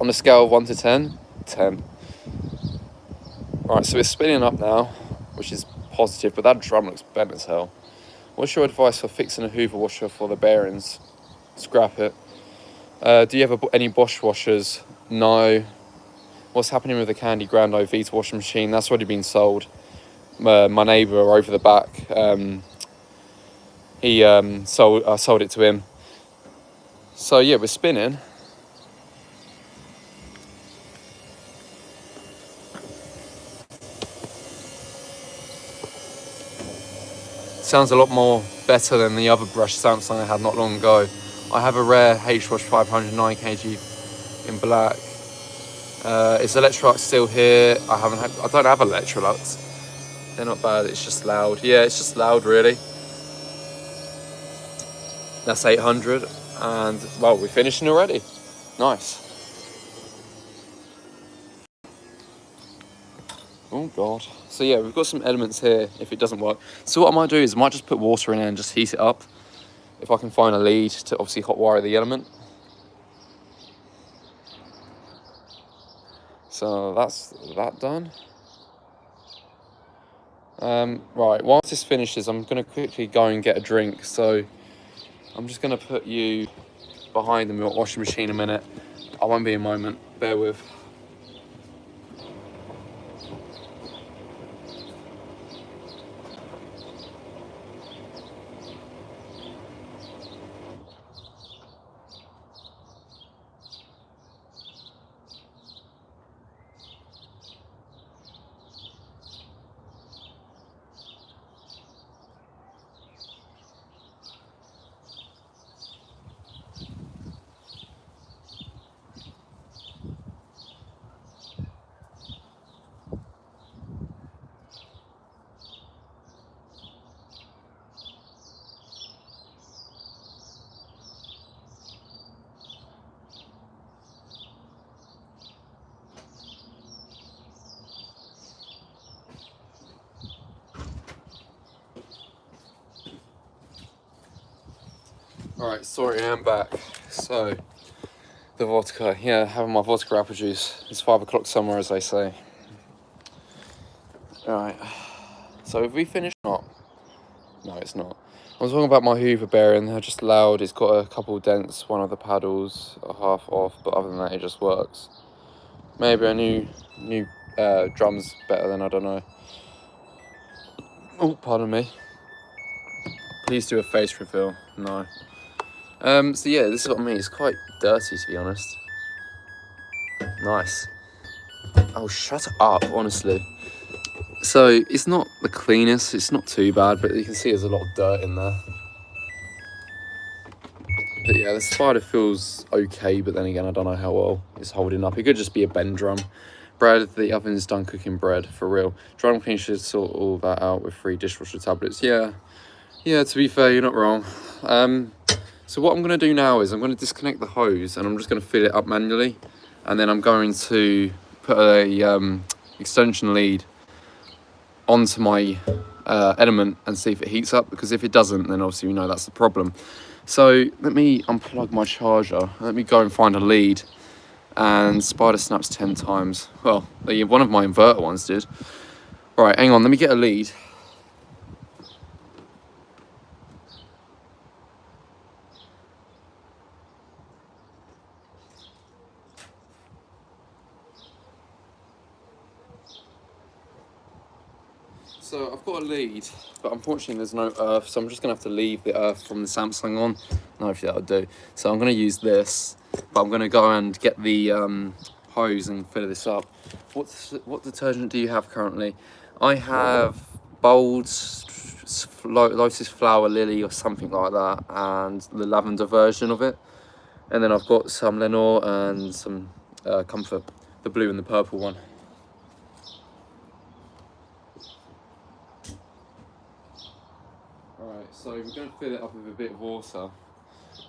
a scale of 1 to 10, 10. Right, so we're spinning up now, which is positive, but that drum looks bent as hell. What's your advice for fixing a Hoover washer for the bearings? Scrap it. Do you have any Bosch washers? No. What's happening with the Candy Grando Vita washing machine? That's already been sold. My neighbour over the back, he sold it to him. So yeah, we're spinning. Sounds a lot more better than the other brush Samsung I had not long ago. I have a rare H-Wash 509 kg in black. Is Electrolux still here? I don't have Electrolux. They're not bad, it's just loud. Yeah, it's just loud really. That's 800, and well, we're finishing already. Nice. Oh God. So yeah, we've got some elements here if it doesn't work. So what I might do is I might just put water in there and just heat it up. If I can find a lead to obviously hot wire the element. So that's that done. Right, whilst this finishes, I'm gonna quickly go and get a drink. So I'm just gonna put you behind the washing machine a minute. I won't be a moment, bear with. Alright, sorry, I'm back. So, the vodka. Yeah, having my vodka apple juice. It's 5 o'clock somewhere, as they say. Alright, so have we finished? Not. No, it's not. I was talking about my Hoover bearing. They're just loud. It's got a couple dents. One of the paddles are half off, but other than that, it just works. Maybe a new drum's better than, I don't know. Oh, pardon me. Please do a face reveal. No. So yeah, this is what I mean. It's quite dirty, to be honest. Nice. Oh, shut up, honestly. So it's not the cleanest. It's not too bad, but you can see there's a lot of dirt in there. But yeah, the spider feels okay, but then again, I don't know how well it's holding up. It could just be a bend drum. Bread, the oven's done cooking bread, for real. Drum clean should sort all that out with 3 dishwasher tablets. Yeah, to be fair, you're not wrong. So what I'm going to do now is I'm going to disconnect the hose and I'm just going to fill it up manually. And then I'm going to put a extension lead onto my element and see if it heats up, because if it doesn't, then obviously we know that's the problem. So let me unplug my charger. Let me go and find a lead. And spider snaps 10 times. Well, one of my inverter ones did. All right, hang on, let me get a lead. So I've got a lead, but unfortunately there's no earth, so I'm just gonna have to leave the earth from the Samsung on. No, hopefully that'll do. So I'm gonna use this, but I'm gonna go and get the hose and fill this up. What detergent do you have currently? I have Bold's Lotus Flower Lily or something like that, and the lavender version of it. And then I've got some Lenore and some Comfort, the blue and the purple one. Alright, so we're going to fill it up with a bit of water,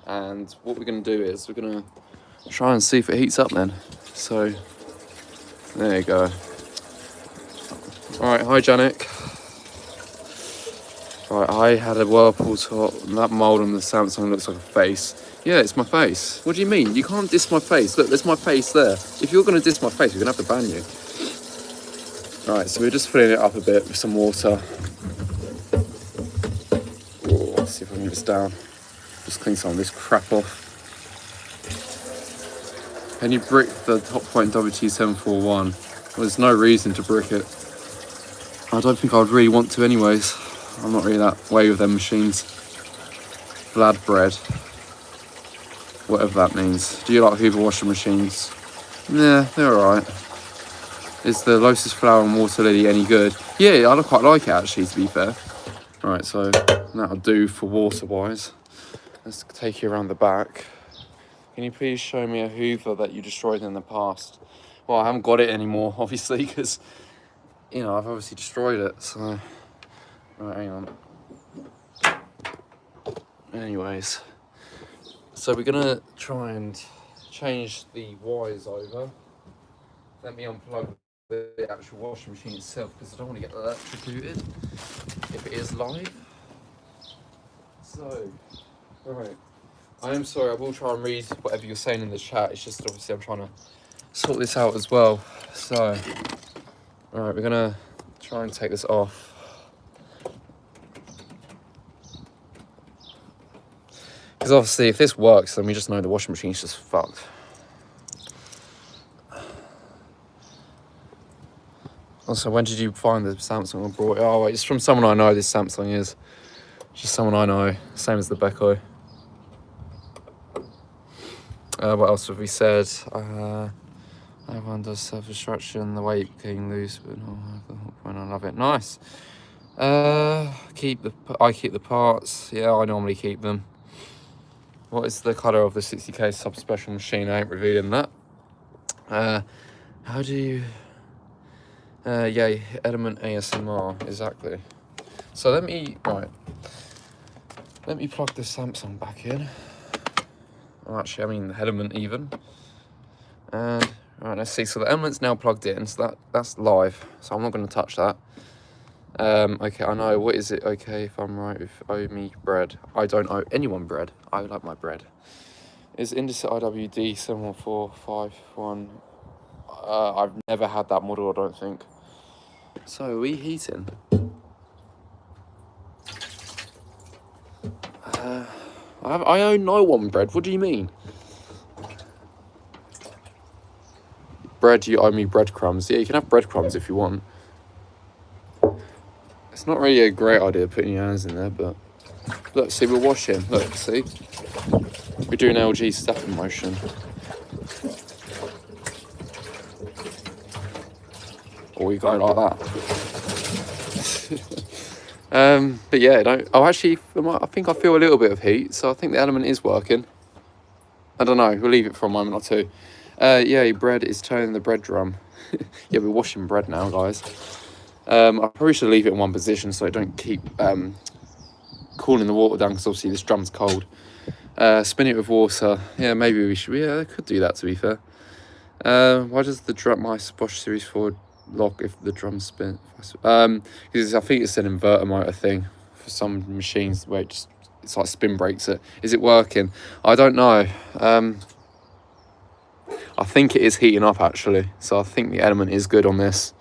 and what we're going to do is we're going to try and see if it heats up then. So, there you go. Alright, hi Janik. Right, I had a Whirlpool top, and that mould on the Samsung looks like a face. Yeah, it's my face. What do you mean? You can't diss my face. Look, there's my face there. If you're going to diss my face, we're going to have to ban you. Right, so we're just filling it up a bit with some water. Oh, let's see if I can get this down. Just clean some of this crap off. Can you brick the Top Point WT741? Well, there's no reason to brick it. I don't think I'd really want to anyways. I'm not really that way with them machines. Vlad bread. Whatever that means. Do you like Hoover washing machines? Yeah, they're alright. Is the Lotus Flower and Water Lily any good? Yeah, I quite like it actually, to be fair. Right, so that'll do for water wise. Let's take you around the back. Can you please show me a Hoover that you destroyed in the past? Well, I haven't got it anymore, obviously, because, you know, I've obviously destroyed it, so... Right, hang on. Anyways. So we're going to try and change the wires over. Let me unplug the actual washing machine itself, because I don't want to get electrocuted if it is live. So, right. I am sorry, I will try and read whatever you're saying in the chat. It's just obviously I'm trying to sort this out as well. So, alright, we're going to try and take this off. Because obviously if this works, then we just know the washing machine's just fucked. Also, when did you find the Samsung I brought it? Oh, wait, it's from someone I know, this Samsung is. Just someone I know, same as the Beko. What else have we said? Everyone does self-destruction, the weight getting loose, but when I love it. Nice. I keep the parts. Yeah, I normally keep them. What is the colour of the 60k sub special machine? I ain't revealing that. How do you... yeah, Element ASMR, exactly. So let me plug the Samsung back in. Well, actually, I mean the Element even. And, right, let's see. So the Element's now plugged in, so that's live. So I'm not going to touch that. Okay, I know. What is it? Okay, if I'm right with owe me bread. I don't owe anyone bread. I like my bread. Is Indesit IWD 71451? I've never had that model, I don't think. So, are we heating? I owe no one bread. What do you mean? Bread, you owe me breadcrumbs. Yeah, you can have breadcrumbs if you want. It's not really a great idea putting your hands in there, but... Look, see, we're washing. Look, see? We're doing LG stepping motion. Or we go like that. But yeah, actually, I think I feel a little bit of heat, so I think the Element is working. I don't know, we'll leave it for a moment or two. Yeah, bread is turning the bread drum. Yeah, we're washing bread now, guys. I probably should leave it in one position so I don't keep cooling the water down, because obviously this drum's cold. Spin it with water. Yeah, maybe we should. Yeah, I could do that, to be fair. Why does the drum my Bosch Series 4 lock if the drum spin? Because I think it's an inverter motor thing for some machines where it's like spin breaks it. Is it working? I don't know. I think it is heating up actually, so I think the Element is good on this,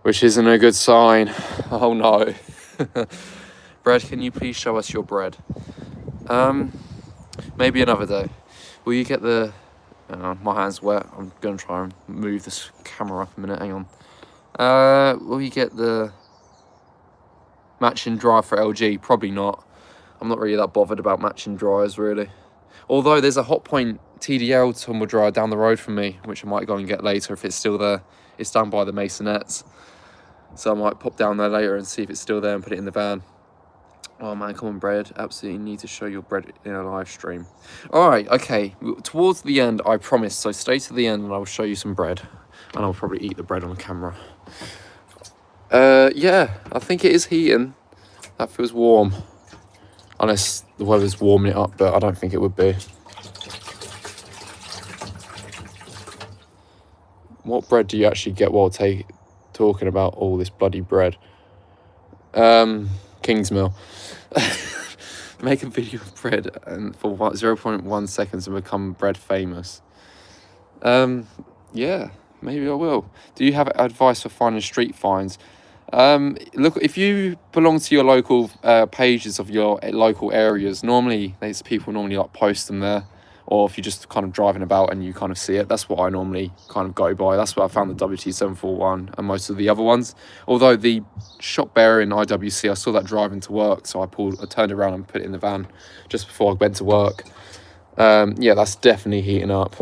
which isn't a good sign. Oh no. Bread, can you please show us your bread? Maybe another day. Will you get the... my hand's wet. I'm going to try and move this camera up a minute. Hang on. Will you get the matching dryer for LG? Probably not. I'm not really that bothered about matching dryers, really. Although there's a Hotpoint TDL tumble dryer down the road from me, which I might go and get later if it's still there. It's done by the Masonettes. So I might pop down there later and see if it's still there and put it in the van. Oh man, come on, bread. Absolutely need to show your bread in a live stream. All right, okay. Towards the end, I promise. So stay to the end and I will show you some bread. And I'll probably eat the bread on camera. Yeah, I think it is heating. That feels warm. Unless the weather's warming it up, but I don't think it would be. What bread do you actually get while talking about all this bloody bread? Kingsmill. Make a video of bread and for 0.1 seconds and become bread famous. Yeah, maybe I will. Do you have advice for finding street finds? Look, if you belong to your local pages of your local areas, normally there's people normally like post them there. Or if you're just kind of driving about and you kind of see it, that's what I normally kind of go by. That's where I found the WT741 and most of the other ones. Although the shop bearer in IWC, I saw that driving to work, so I turned around and put it in the van just before I went to work. Yeah, that's definitely heating up.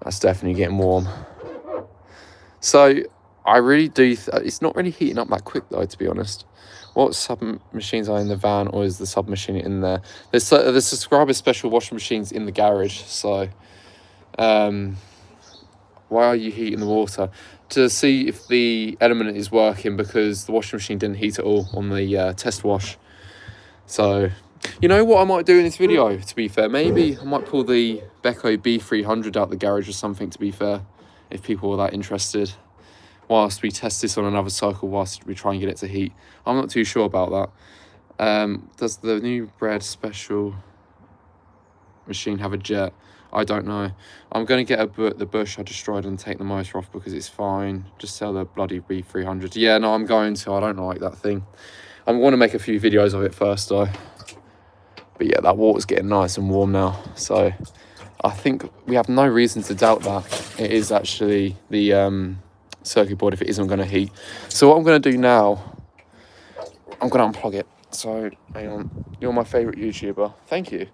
That's definitely getting warm. So I really do, it's not really heating up that quick though, to be honest. What sub-machines are in the van, or is the sub-machine in there? There's subscriber special washing machines in the garage, so why are you heating the water? To see if the element is working, because the washing machine didn't heat at all on the test wash. So, you know what I might do in this video, to be fair? Maybe I might pull the Beko B300 out the garage or something, to be fair, if people are that interested. Whilst we test this on another cycle, whilst we try and get it to heat. I'm not too sure about that. Does the new bread special machine have a jet? I don't know. I'm going to get the bush I destroyed and take the motor off because it's fine. Just sell the bloody B300. Yeah, no, I'm going to. I don't like that thing. I want to make a few videos of it first, though. But yeah, that water's getting nice and warm now. So I think we have no reason to doubt that it is actually the circuit board if it isn't going to heat. So what I'm going to do now, I'm going to unplug it. So hang on, you're my favourite YouTuber. Thank you.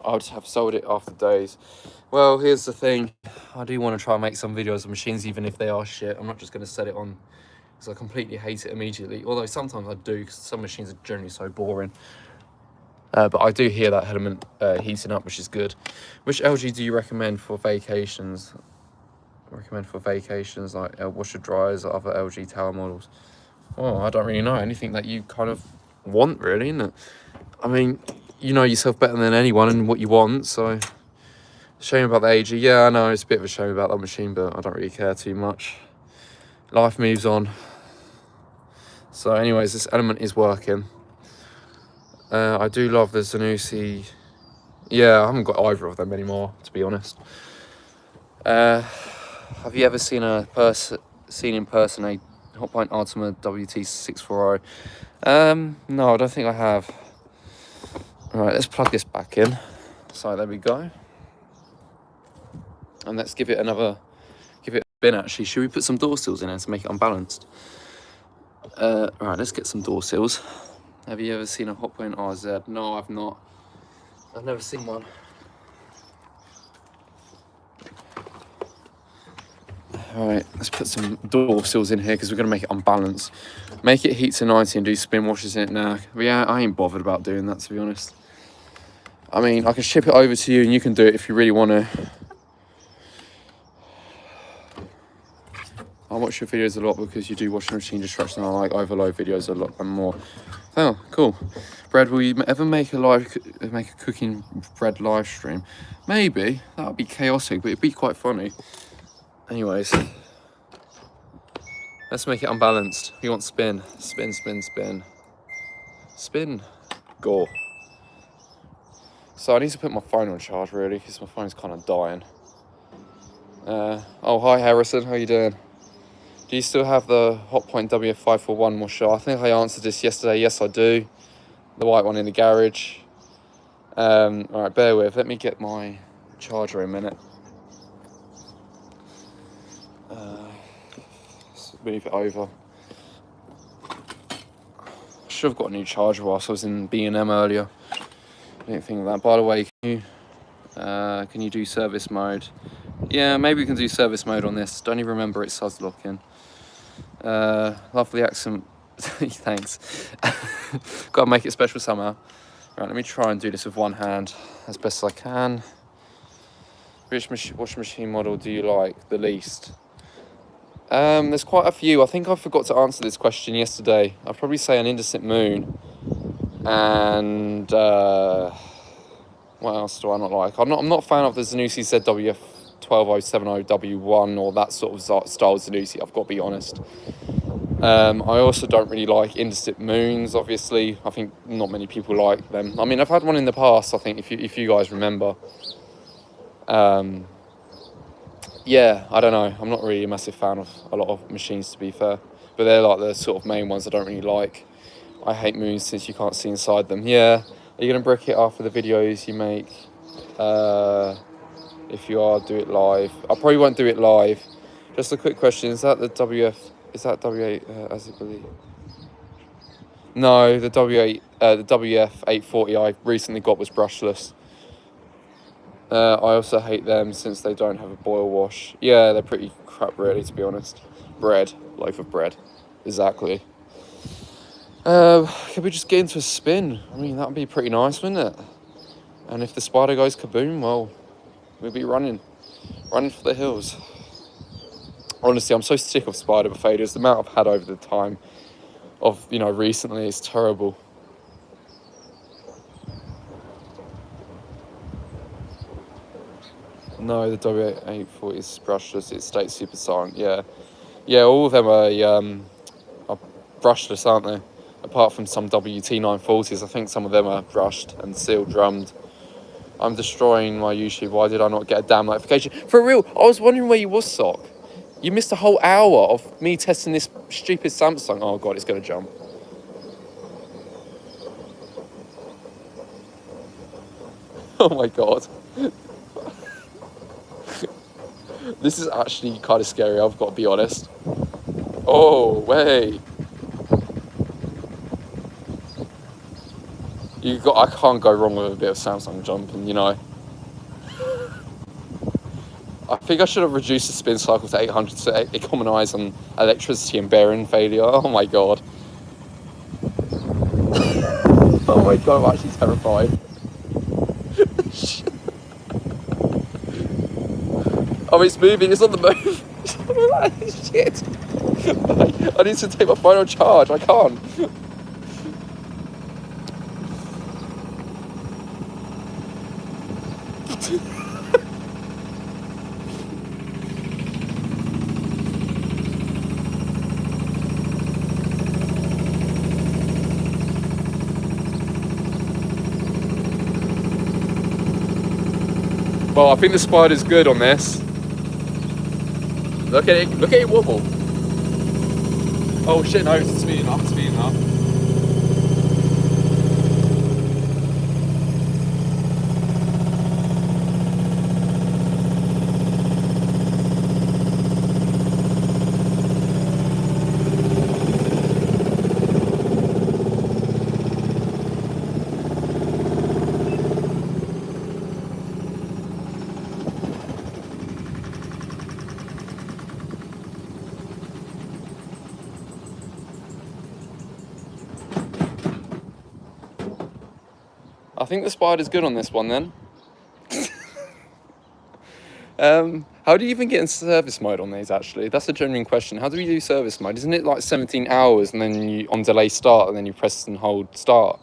I would have sold it after days. Well, here's the thing. I do want to try and make some videos of machines, even if they are shit. I'm not just going to set it on because I completely hate it immediately. Although sometimes I do, because some machines are generally so boring. But I do hear that element heating up, which is good. Which LG do you recommend for vacations? Like washer dryers or other LG tower models? Oh, I don't really know. Anything that you kind of want, really, isn't it? I mean, you know yourself better than anyone and what you want, so shame about the AG. Yeah, I know it's a bit of a shame about that machine, but I don't really care too much. Life moves on. So anyways, this element is working. I do love the Zanussi. Yeah, I haven't got either of them anymore, to be honest. Have you ever seen in person a Hotpoint Ultima WT640? No, I don't think I have. Alright, let's plug this back in. So there we go. And let's give it a spin actually. Should we put some door sills in there to make it unbalanced? Right, let's get some door sills. Have you ever seen a Hotpoint RZ? No, I've not. I've never seen one. Alright, let's put some door sills in here because we're going to make it unbalanced. Make it heat to 90 and do spin washes in it now. But yeah, I ain't bothered about doing that, to be honest. I mean, I can ship it over to you and you can do it if you really want to. I watch your videos a lot because you do washing machine destruction. I like overload videos a lot and more. Oh, cool. Bread, will you ever make a cooking bread live stream? Maybe. That would be chaotic, but it'd be quite funny. Anyways, let's make it unbalanced. We want spin. Spin, spin, spin. Spin. Go. So I need to put my phone on charge, really, because my phone's kind of dying. Oh, hi, Harrison. How you doing? Do you still have the Hotpoint WF541 washer? I think I answered this yesterday. Yes, I do. The white one in the garage. Alright, bear with. Let me get my charger in a minute. Let's move it over. I should have got a new charger whilst I was in B&M earlier. I didn't think of that. By the way, can you do service mode? Yeah, maybe we can do service mode on this. Don't even remember it's SUS locking. Lovely accent. Thanks. Gotta make it special somehow. Right, let me try and do this with one hand as best as I can. Which washing machine model do you like the least? There's quite a few. I think I forgot to answer this question yesterday. I'd probably say an Indesit Moon. And what else do I not like? I'm not a fan of the Zanussi ZWF12070W1 or that sort of style Zanussi, I've got to be honest. I also don't really like Indesit Moons, obviously. I think not many people like them. I mean, I've had one in the past, I think, if you guys remember. Yeah, I don't know. I'm not really a massive fan of a lot of machines, to be fair. But they're like the sort of main ones I don't really like. I hate moons since you can't see inside them. Yeah, are you going to brick it after the videos you make? If you are, do it live. I probably won't do it live. Just a quick question, is that the WF... Is that W8 as it believe? No, the WF80 I recently got was brushless. I also hate them since they don't have a boil wash. Yeah, they're pretty crap really, to be honest. Bread, loaf of bread. Exactly. Could we just get into a spin? I mean, that would be pretty nice, wouldn't it? And if the spider goes kaboom, well, we'll be running for the hills. Honestly, I'm so sick of spider failures. The amount I've had over the time of, recently is terrible. No, the W840 is brushless. It stays super silent. Yeah, all of them are brushless, aren't they? Apart from some WT940s, I think some of them are brushed and sealed drummed. I'm destroying my YouTube. Why did I not get a damn notification? For real, I was wondering where you was, Sock. You missed a whole hour of me testing this stupid Samsung. Oh god, it's gonna jump. Oh my god. This is actually kind of scary, I've got to be honest. Oh, wait. I can't go wrong with a bit of Samsung jumping, I think I should have reduced the spin cycle to 800 to economise on electricity and bearing failure. Oh my god. Oh my god, I'm actually terrified. Oh, it's moving, it's on the move. Shit. I need to take my phone on charge, I can't. Well, I think the spider's good on this. Look at it wobble. Oh shit, no, it's speeding up. I think the spider's good on this one then. How do you even get in service mode on these actually? That's a genuine question. How do we do service mode? Isn't it like 17 hours and then you on delay start and then you press and hold start?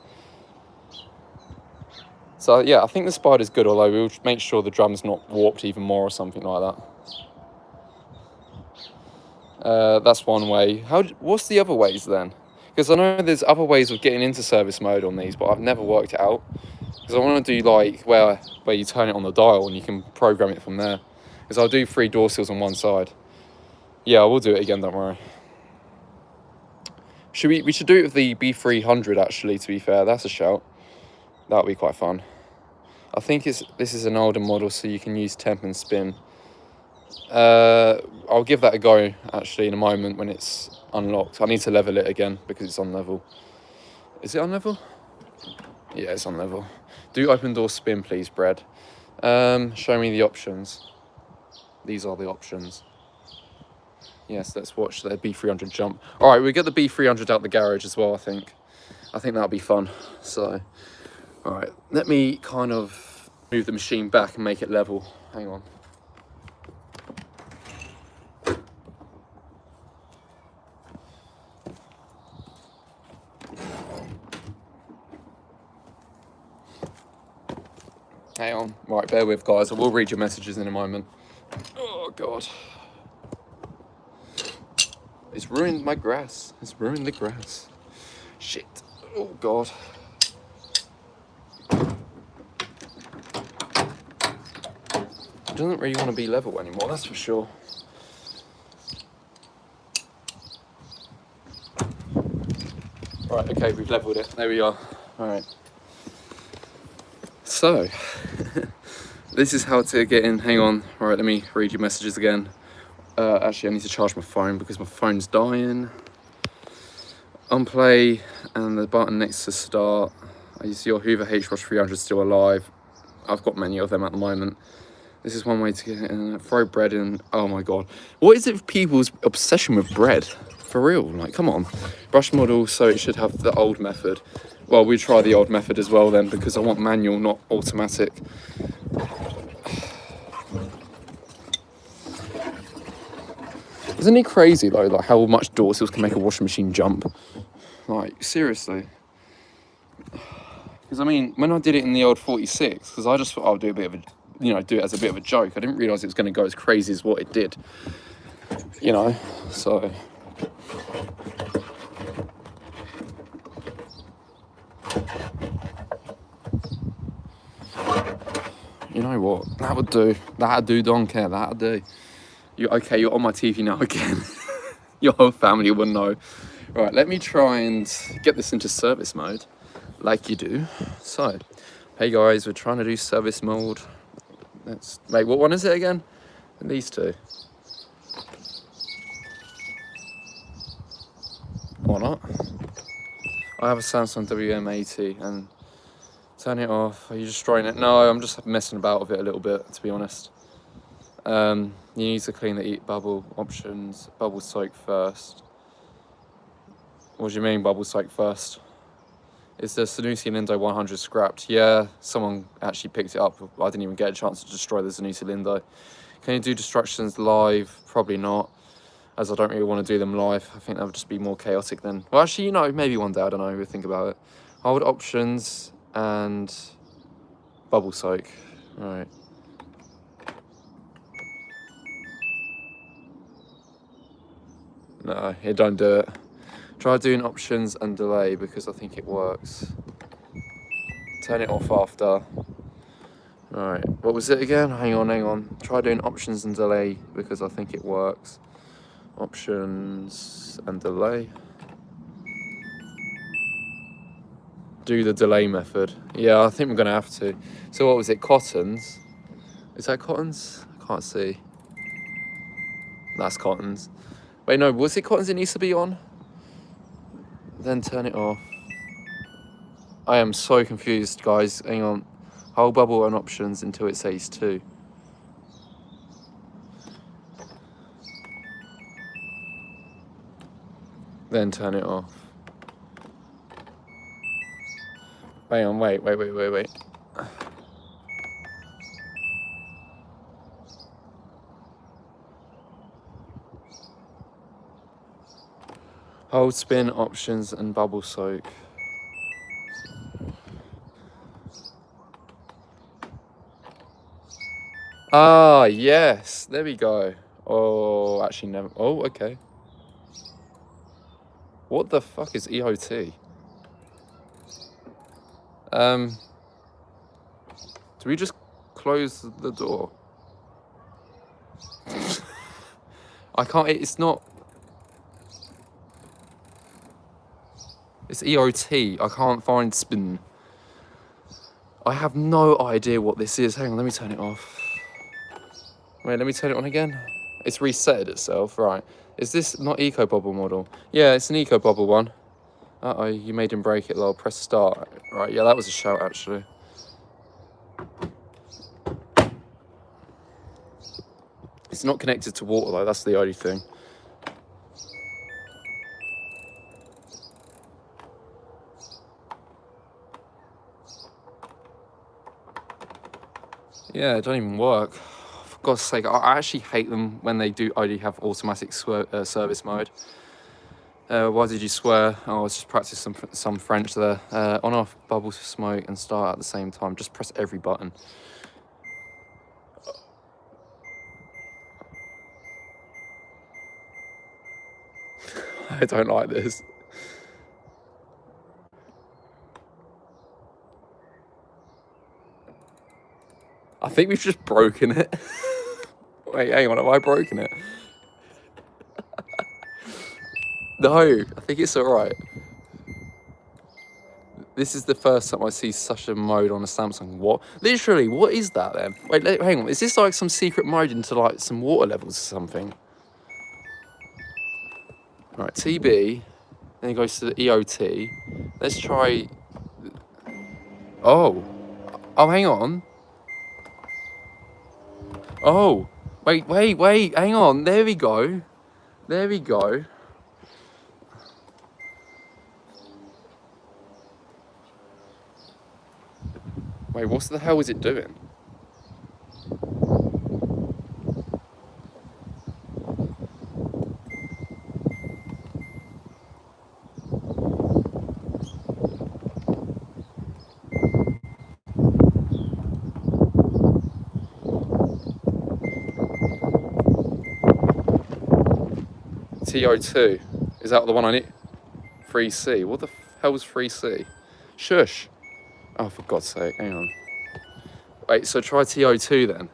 So yeah, I think the spider's good, although we'll make sure the drum's not warped even more or something like that. That's one way. What's the other ways then? Because I know there's other ways of getting into service mode on these, but I've never worked it out. Because I want to do like where you turn it on the dial and you can program it from there. Because I'll do 3 door seals on one side. Yeah, I will do it again, don't worry. We should do it with the B300 actually, to be fair. That's a shout. That'll be quite fun. I think this is an older model, so you can use temp and spin. I'll give that a go actually in a moment when it's unlocked. I need to level it again because it's on level. Is it on level? Yeah, it's on level. Do open door spin, please, Brad. Show me the options. These are the options. Yes, let's watch the B300 jump. All right, we get the B300 out the garage as well, I think. I think that'll be fun. So, all right, let me kind of move the machine back and make it level. Hang on. Hang on. Right, bear with, guys. I will read your messages in a moment. Oh, God. It's ruined my grass. It's ruined the grass. Shit. Oh, God. It doesn't really want to be level anymore, that's for sure. Right, okay, we've leveled it. There we are. All right. So, this is how to get in. Hang on. All right, let me read your messages again. Actually, I need to charge my phone because my phone's dying. Unplay and the button next to start. Is your Hoover H-Rush 300 still alive? I've got many of them at the moment. This is one way to get in. Throw bread in. Oh my God. What is it with people's obsession with bread? For real, like, come on. Brush model, so it should have the old method. Well, we try the old method as well then, because I want manual, not automatic. Isn't it crazy though, like how much door seals can make a washing machine jump? Like, seriously. Because I mean, when I did it in the old 46, because I just thought I'll do a bit of a, you know, do it as a bit of a joke. I didn't realise it was going to go as crazy as what it did. You know, so. You know what? That would do. That'd do, don't care. That'd do. Okay, you're on my TV now again. Your whole family will know. Right, let me try and get this into service mode, like you do. So, hey guys, we're trying to do service mode. Wait, what one is it again? These two. Or not? I have a Samsung WM80 and turn it off. Are you destroying it? No, I'm just messing about with it a little bit, to be honest. You need to clean the bubble options. Bubble soak first. What do you mean bubble soak first? Is the Zanussi Lindo 100 scrapped? Yeah, someone actually picked it up. I didn't even get a chance to destroy the Zanussi Lindo. Can you do destructions live? Probably not, as I don't really want to do them live. I think that would just be more chaotic then. Well, actually, you know, maybe one day, I don't know, we'll think about it. Hold options and bubble soak. All right. No, it don't do it. Try doing options and delay because I think it works. Turn it off after. Alright, what was it again? Hang on. Try doing options and delay because I think it works. Options and delay. Do the delay method. Yeah, I think we're gonna have to. So what was it? Cottons? Is that Cottons? I can't see. That's Cottons. Wait, no, was it Cottons it needs to be on? Then turn it off. I am so confused, guys. Hang on. Hold bubble and options until it says 2. Then turn it off. Hang on, wait. Hold spin options and bubble soak. Ah, yes. There we go. Oh, actually never. Oh, okay. What the fuck is EOT? Do we just close the door? I can't, it's not. It's EOT. I can't find spin. I have no idea what this is. Hang on, let me turn it off. Wait, let me turn it on again. It's reset itself, right. Is this not Eco Bubble model? Yeah, it's an Eco Bubble one. Uh-oh, you made him break it, lol. Press start. Right, yeah, that was a shout, actually. It's not connected to water, though. That's the only thing. Yeah, it don't even work. For God's sake, I actually hate them when they do only have automatic service mode. Why did you swear? Oh, let's just practice some French there. On off, bubble, smoke, and start at the same time. Just press every button. I don't like this. I think we've just broken it. Wait, hang on, have I broken it? No, I think it's alright. This is the first time I see such a mode on a Samsung. What? Literally, what is that then? Wait, hang on. Is this like some secret mode into like some water levels or something? Right, TB. Then it goes to the EOT. Let's try. Oh. Oh, hang on. Oh. Wait. Hang on. There we go. There we go. Wait, what the hell is it doing? TO2. Is that the one I need? 3C. What the hell is 3C? Shush. Oh, for God's sake. Hang on. Wait, so try TO2 then.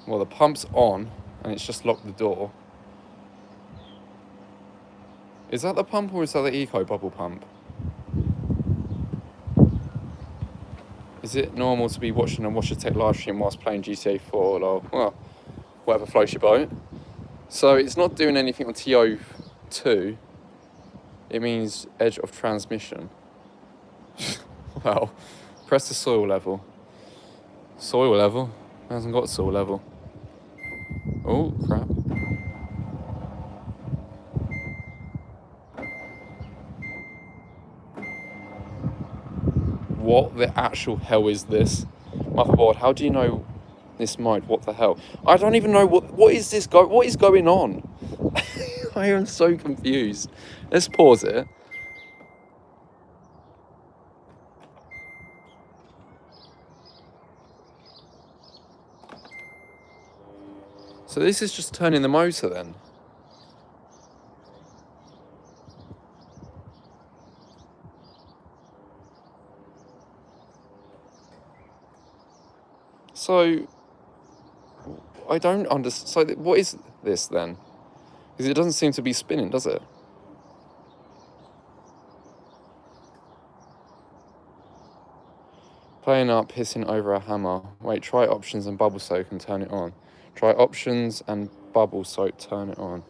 Well, the pump's on, and it's just locked the door. Is that the pump, or is that the eco bubble pump? Is it normal to be watching a Washer Tech live stream whilst playing GTA 4 or, well, whatever floats your boat? So it's not doing anything on TO2. It means edge of transmission. Well, press the soil level. Soil level? It hasn't got soil level. Oh, crap. What the actual hell is this? Motherboard, how do you know this mode? What the hell? I don't even know what is this what is going on? I am so confused. Let's pause it. So this is just turning the motor then. So I don't understand. So what is this then? Because it doesn't seem to be spinning, does it? Playing up, hissing over a hammer. Wait, try options and bubble soak and turn it on. Try options and bubble soak, turn it on.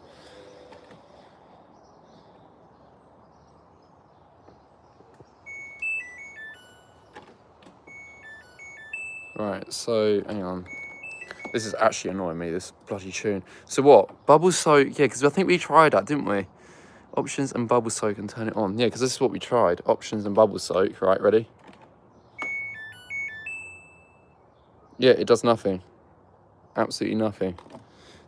Right, so hang on. This is actually annoying me, this bloody tune. So what? Bubble soak, yeah, because I think we tried that, didn't we? Options and bubble soak and turn it on. Yeah, because this is what we tried. Options and bubble soak. Right, ready? Yeah, it does nothing. Absolutely nothing.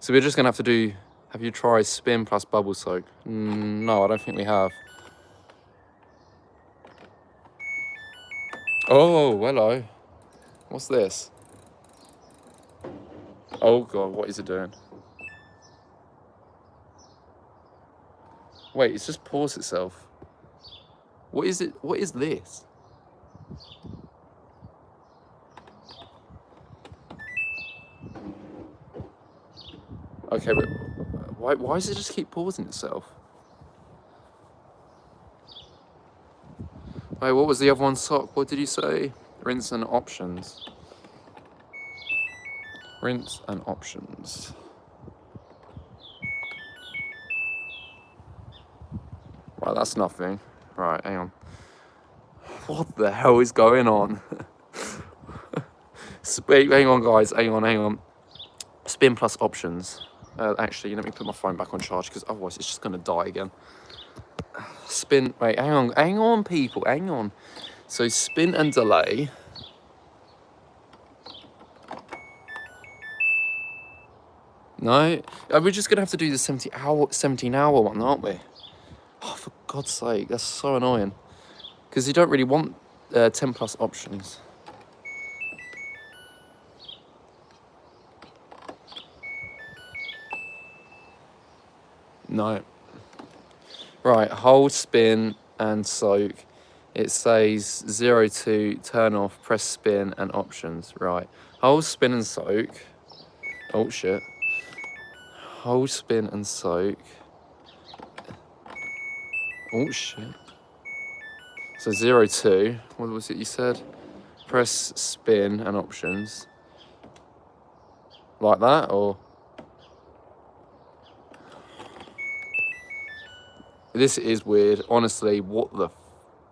So we're just going to have to do... Have you tried spin plus bubble soak? No, I don't think we have. Oh, hello. What's this? Oh, God, what is it doing? Wait, it's just paused itself. What is it? What is this? Okay, but why does it just keep pausing itself? Wait, what was the other one? Sock? What did you say? Rinse and options. Rinse and options. Right, that's nothing. Right, hang on. What the hell is going on? Wait, hang on, guys. Hang on. Spin plus options. Actually, let me put my phone back on charge because otherwise it's just going to die again. Spin. Wait, hang on, people. Hang on. So spin and delay. No, we're just going to have to do the 17-hour one, aren't we? Oh, for God's sake, that's so annoying. Because you don't really want 10 plus options. No. Right, hold, spin, and soak. It says 0 to turn off, press spin, and options. Right. Hold, spin, and soak. Oh, shit. Hold, spin, and soak. Oh, shit. So 0 to, what was it you said? Press spin and options. Like that, or? This is weird. Honestly, what the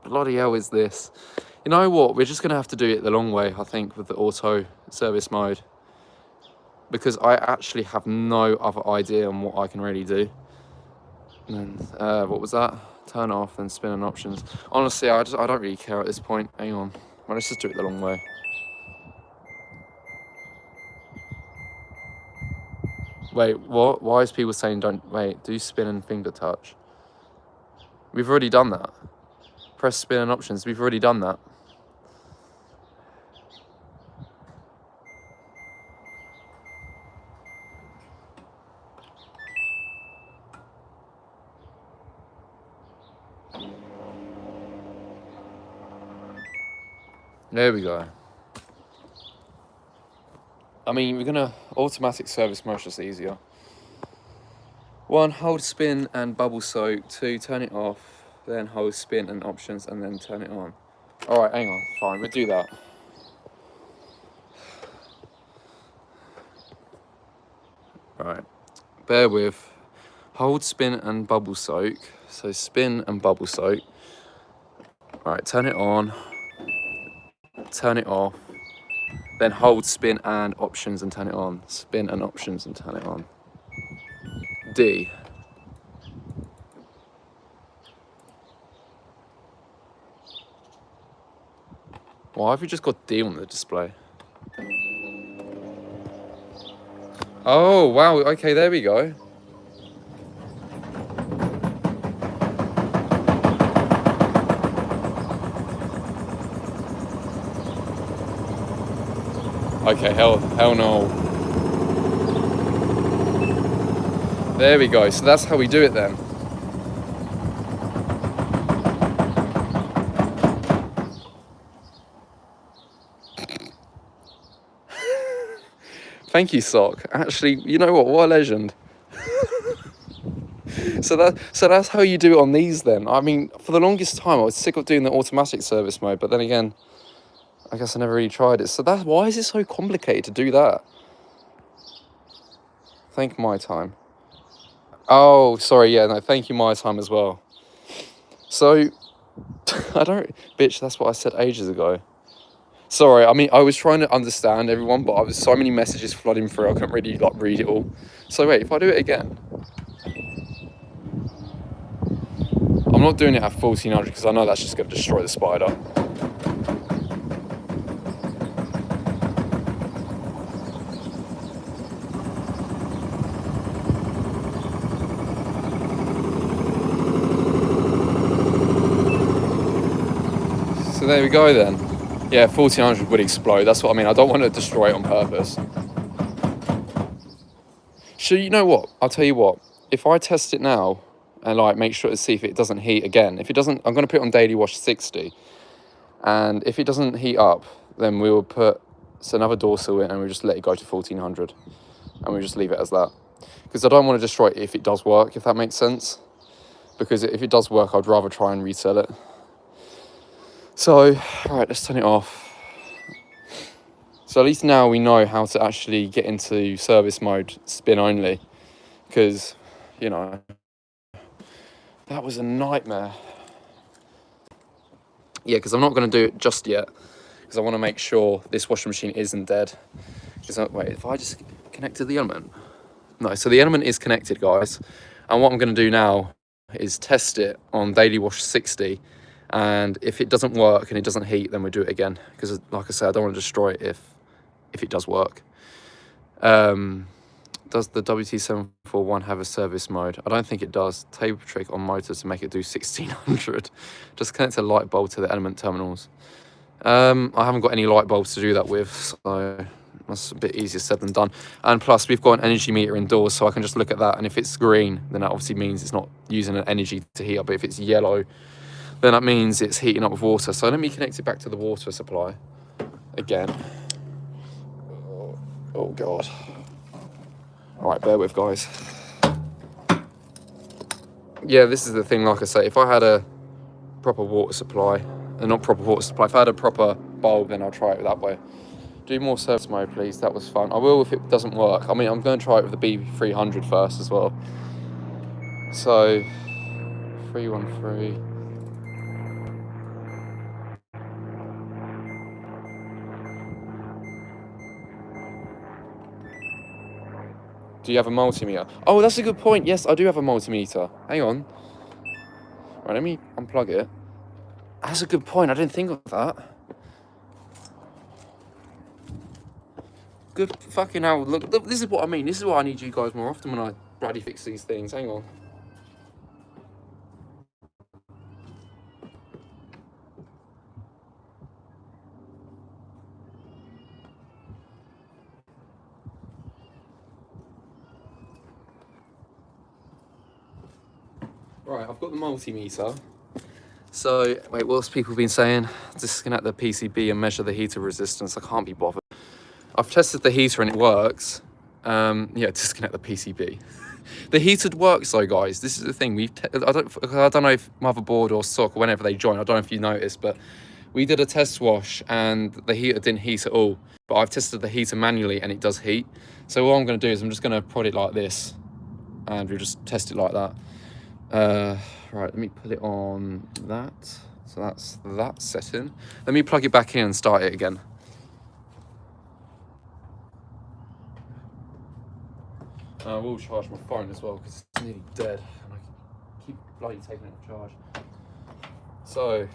bloody hell is this? You know what? We're just going to have to do it the long way, I think, with the auto service mode. Because I actually have no other idea on what I can really do. And what was that? Turn off and spin and options. Honestly, I don't really care at this point. Hang on. Well, let's just do it the long way. Wait, what? Why is people saying do spin and finger touch? We've already done that. Press spin and options. We've already done that. There we go. I mean, we're gonna automatic service mode just easier. 1, hold spin and bubble soak. 2, turn it off. Then hold spin and options and then turn it on. All right, hang on. Fine, we'll do that. All right, bear with. Hold spin and bubble soak. So spin and bubble soak. All right, turn it on. Turn it off. Then hold spin and options and turn it on. Spin and options and turn it on. D. Why have you just got D on the display? Oh, wow. Okay, there we go. Okay, hell no. There we go. So that's how we do it then. Thank you, Sock. Actually, you know what a legend. So that's how you do it on these then. I mean, for the longest time I was sick of doing the automatic service mode, but then again, I guess I never really tried it. So why is it so complicated to do that? Thank my time. Oh, sorry, yeah, no, thank you my time as well. So bitch, that's what I said ages ago. Sorry, I mean, I was trying to understand everyone, but I was so many messages flooding through, I couldn't really read it all. So wait, if I do it again. I'm not doing it at 1400 because I know that's just going to destroy the spider. So there we go then. Yeah, 1400 would explode. That's what I mean. I don't want to destroy it on purpose. So you know what? I'll tell you what. If I test it now and make sure to see if it doesn't heat again. If it doesn't, I'm going to put it on daily wash 60. And if it doesn't heat up, then we will put another door seal in and we'll just let it go to 1400. And we'll just leave it as that. Because I don't want to destroy it if it does work, if that makes sense. Because if it does work, I'd rather try and resell it. So, alright, let's turn it off. So at least now we know how to actually get into service mode, spin only. Because, you know, that was a nightmare. Yeah, because I'm not going to do it just yet. because I want to make sure this washing machine isn't dead. Wait, if I just connected the element? No, so the element is connected, guys. And what I'm going to do now is test it on Daily Wash 60. And if it doesn't work and it doesn't heat, then we'll do it again. Because like I said, I don't want to destroy it if it does work. Does the WT741 have a service mode? I don't think it does. Table trick on motor to make it do 1600. Just connect a light bulb to the element terminals. I haven't got any light bulbs to do that with, so that's a bit easier said than done. And plus, we've got an energy meter indoors, so I can just look at that, and if it's green, then that obviously means it's not using an energy to heat up. But if it's yellow, then that means it's heating up with water. So let me connect it back to the water supply again. Oh God. All right, bear with, guys. Yeah, this is the thing, like I say, if I had a proper water supply, not proper water supply, if I had a proper bulb, then I'll try it that way. Do more service mode, please. That was fun. I will if it doesn't work. I mean, I'm going to try it with the B300 first as well. So, 313. Do you have a multimeter? Oh, that's a good point. Yes, I do have a multimeter. Hang on. Right, let me unplug it. That's a good point. I didn't think of that. Good fucking hell. Look, this is what I mean. This is why I need you guys more often when I bloody fix these things. Hang on. Right, I've got the multimeter. So, wait, what's people been saying? Disconnect the PCB and measure the heater resistance. I can't be bothered. I've tested the heater and it works. Yeah, disconnect the PCB. The heater works though, guys. This is the thing. I don't know if motherboard or SOC or whenever they join. I don't know if you noticed, but we did a test wash and the heater didn't heat at all. But I've tested the heater manually and it does heat. So what I'm going to do is I'm just going to prod it like this, and we'll just test it like that. Right, let me put it on that. So that's that setting. Let me plug it back in and start it again. I will charge my phone as well because it's nearly dead and I keep bloody taking it off charge. So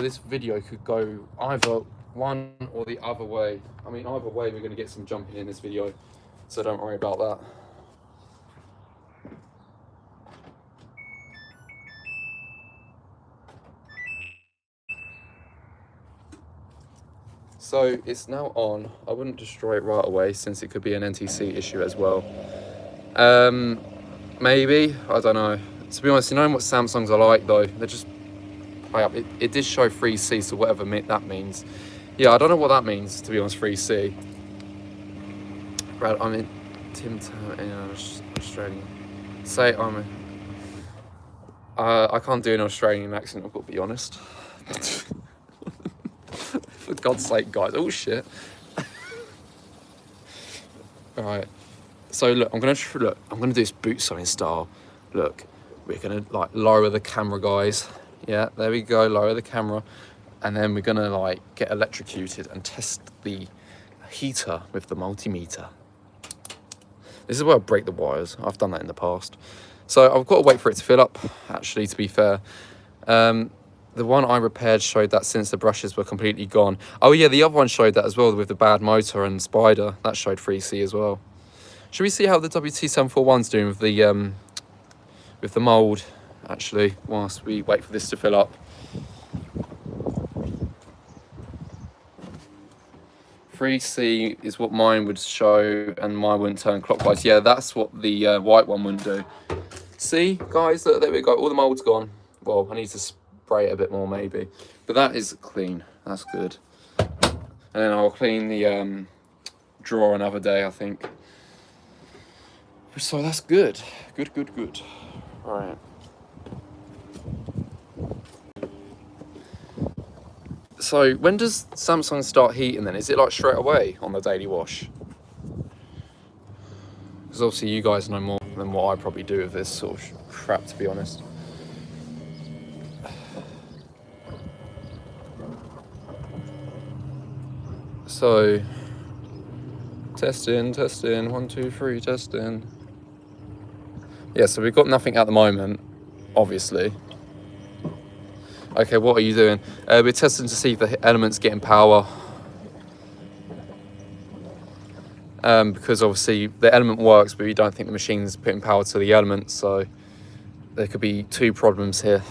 this video could go either one or the other way. I mean, either way we're going to get some jumping in this video, so don't worry about that. So it's now on. I wouldn't destroy it right away since it could be an NTC issue as well. Maybe, I don't know. To be honest, you know what Samsungs are like though? They're just high up. It did show 3C, so whatever that means. Yeah, I don't know what that means, to be honest, 3C. Brad, I'm in Australian. Say I can't do an Australian accent, I've got to be honest. For God's sake, guys. Oh shit. Alright. So look, I'm gonna do this boot sewing style. Look, we're gonna like lower the camera, guys. Yeah, there we go, lower the camera. And then we're gonna like get electrocuted and test the heater with the multimeter. This is where I break the wires. I've done that in the past. So I've got to wait for it to fill up, actually, to be fair. The one I repaired showed that since the brushes were completely gone. Oh yeah, the other one showed that as well with the bad motor and spider. That showed 3C as well. Should we see how the WT741's doing with the mould, actually, whilst we wait for this to fill up? 3C is what mine would show, and mine wouldn't turn clockwise. Yeah, that's what the white one wouldn't do. See, guys, there we go. All the mould's gone. Well, I need to spray it a bit more, maybe. But that is clean. That's good. And then I'll clean the drawer another day, I think. So that's good. Good. Right. So when does Samsung start heating then? Is it like straight away on the daily wash? Because obviously you guys know more than what I probably do with this sort of crap, to be honest. So, testing, 1, 2, 3, testing. Yeah, so we've got nothing at the moment, obviously. Okay, what are you doing? We're testing to see if the element's getting power. Because obviously the element works, but we don't think the machine's putting power to the element, so there could be two problems here.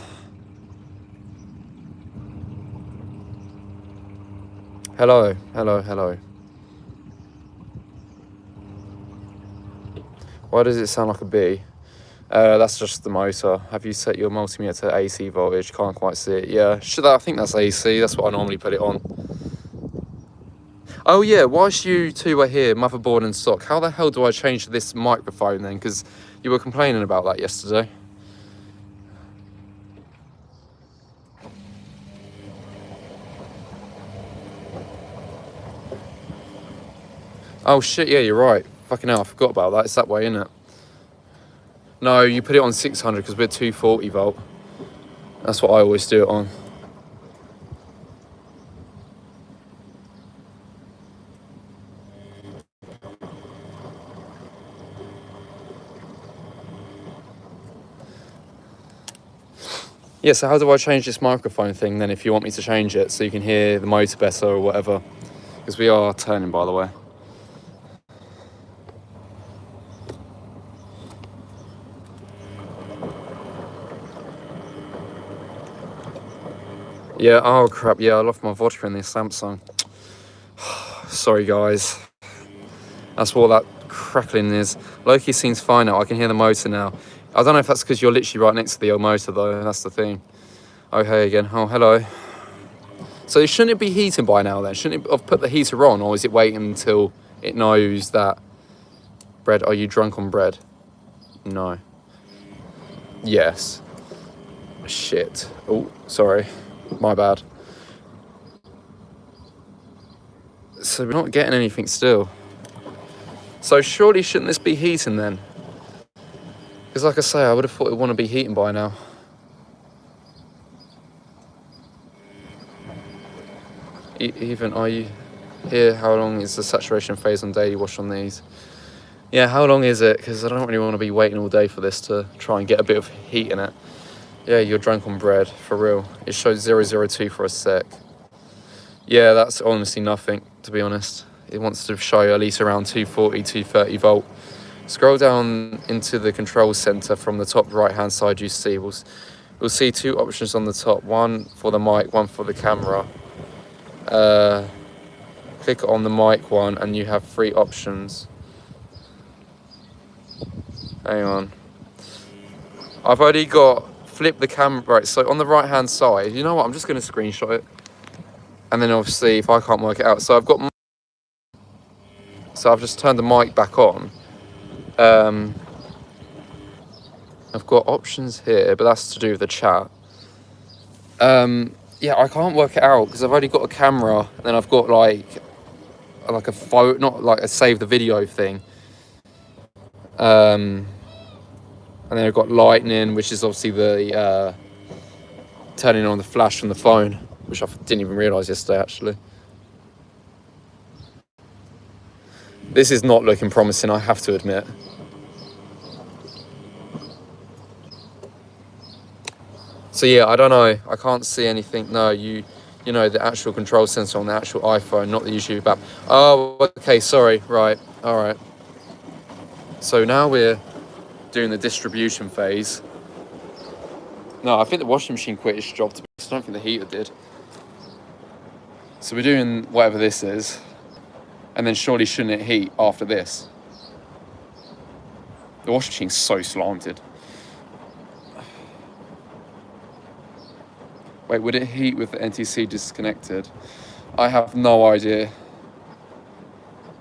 Hello, hello, hello. Why does it sound like a B? That's just the motor. Have you set your multimeter to AC voltage? Can't quite see it. Yeah, I think that's AC. That's what I normally put it on. Oh yeah, whilst you two are here, motherboard and stock, how the hell do I change this microphone then? Because you were complaining about that yesterday. Oh shit, yeah, you're right. Fucking hell, I forgot about that. It's that way, isn't it? No, you put it on 600 because we're 240 volt. That's what I always do it on. Yeah, so how do I change this microphone thing then if you want me to change it so you can hear the motor better or whatever? Because we are turning, by the way. Yeah, oh crap, yeah, I left my vodka in this Samsung. Sorry guys. That's what that crackling is. Loki seems fine now, I can hear the motor now. I don't know if that's because you're literally right next to the old motor though, that's the thing. Okay again, oh hello. So shouldn't it be heating by now then? Shouldn't it have put the heater on, or is it waiting until it knows that bread, are you drunk on bread? No. Yes. Shit. Oh, sorry. My bad. So we're not getting anything still. So surely shouldn't this be heating then? Because like I say, I would have thought it would want to be heating by now. Even, are you here? How long is the saturation phase on daily wash on these? Yeah, how long is it? Because I don't really want to be waiting all day for this to try and get a bit of heat in it. Yeah, you're drunk on bread, for real. It shows 002 for a sec. Yeah, that's honestly nothing, to be honest. It wants to show at least around 240, 230 volt. Scroll down into the control center from the top right hand side you see. We'll see two options on the top, one for the mic, one for the camera. Click on the mic one and you have three options. Hang on. I've already got flip the camera, right, so on the right hand side, you know what, I'm just going to screenshot it. And then obviously if I can't work it out, so I've just turned the mic back on. I've got options here, but that's to do with the chat. Yeah, I can't work it out because I've already got a camera, and then I've got like a photo, not like a save the video thing. And then I've got lightning, which is obviously the turning on the flash from the phone, which I didn't even realise yesterday actually. This is not looking promising, I have to admit. So yeah, I don't know. I can't see anything. No, you know, the actual control sensor on the actual iPhone, not the YouTube app. Oh, okay, sorry. Right, all right. So now we're doing the distribution phase. No, I think the washing machine quit its job. I don't think the heater did. So we're doing whatever this is, and then surely shouldn't it heat after this? The washing machine's so slanted. Wait, would it heat with the NTC disconnected? I have no idea.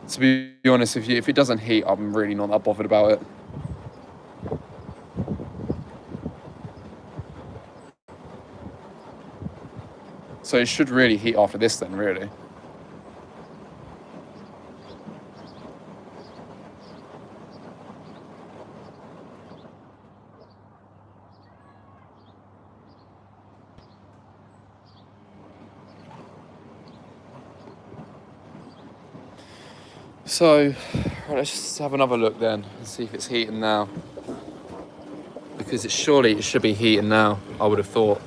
To be honest with you, if it doesn't heat, I'm really not that bothered about it. So it should really heat after this then, really. So, right, let's just have another look then and see if it's heating now. Because it should be heating now, I would have thought.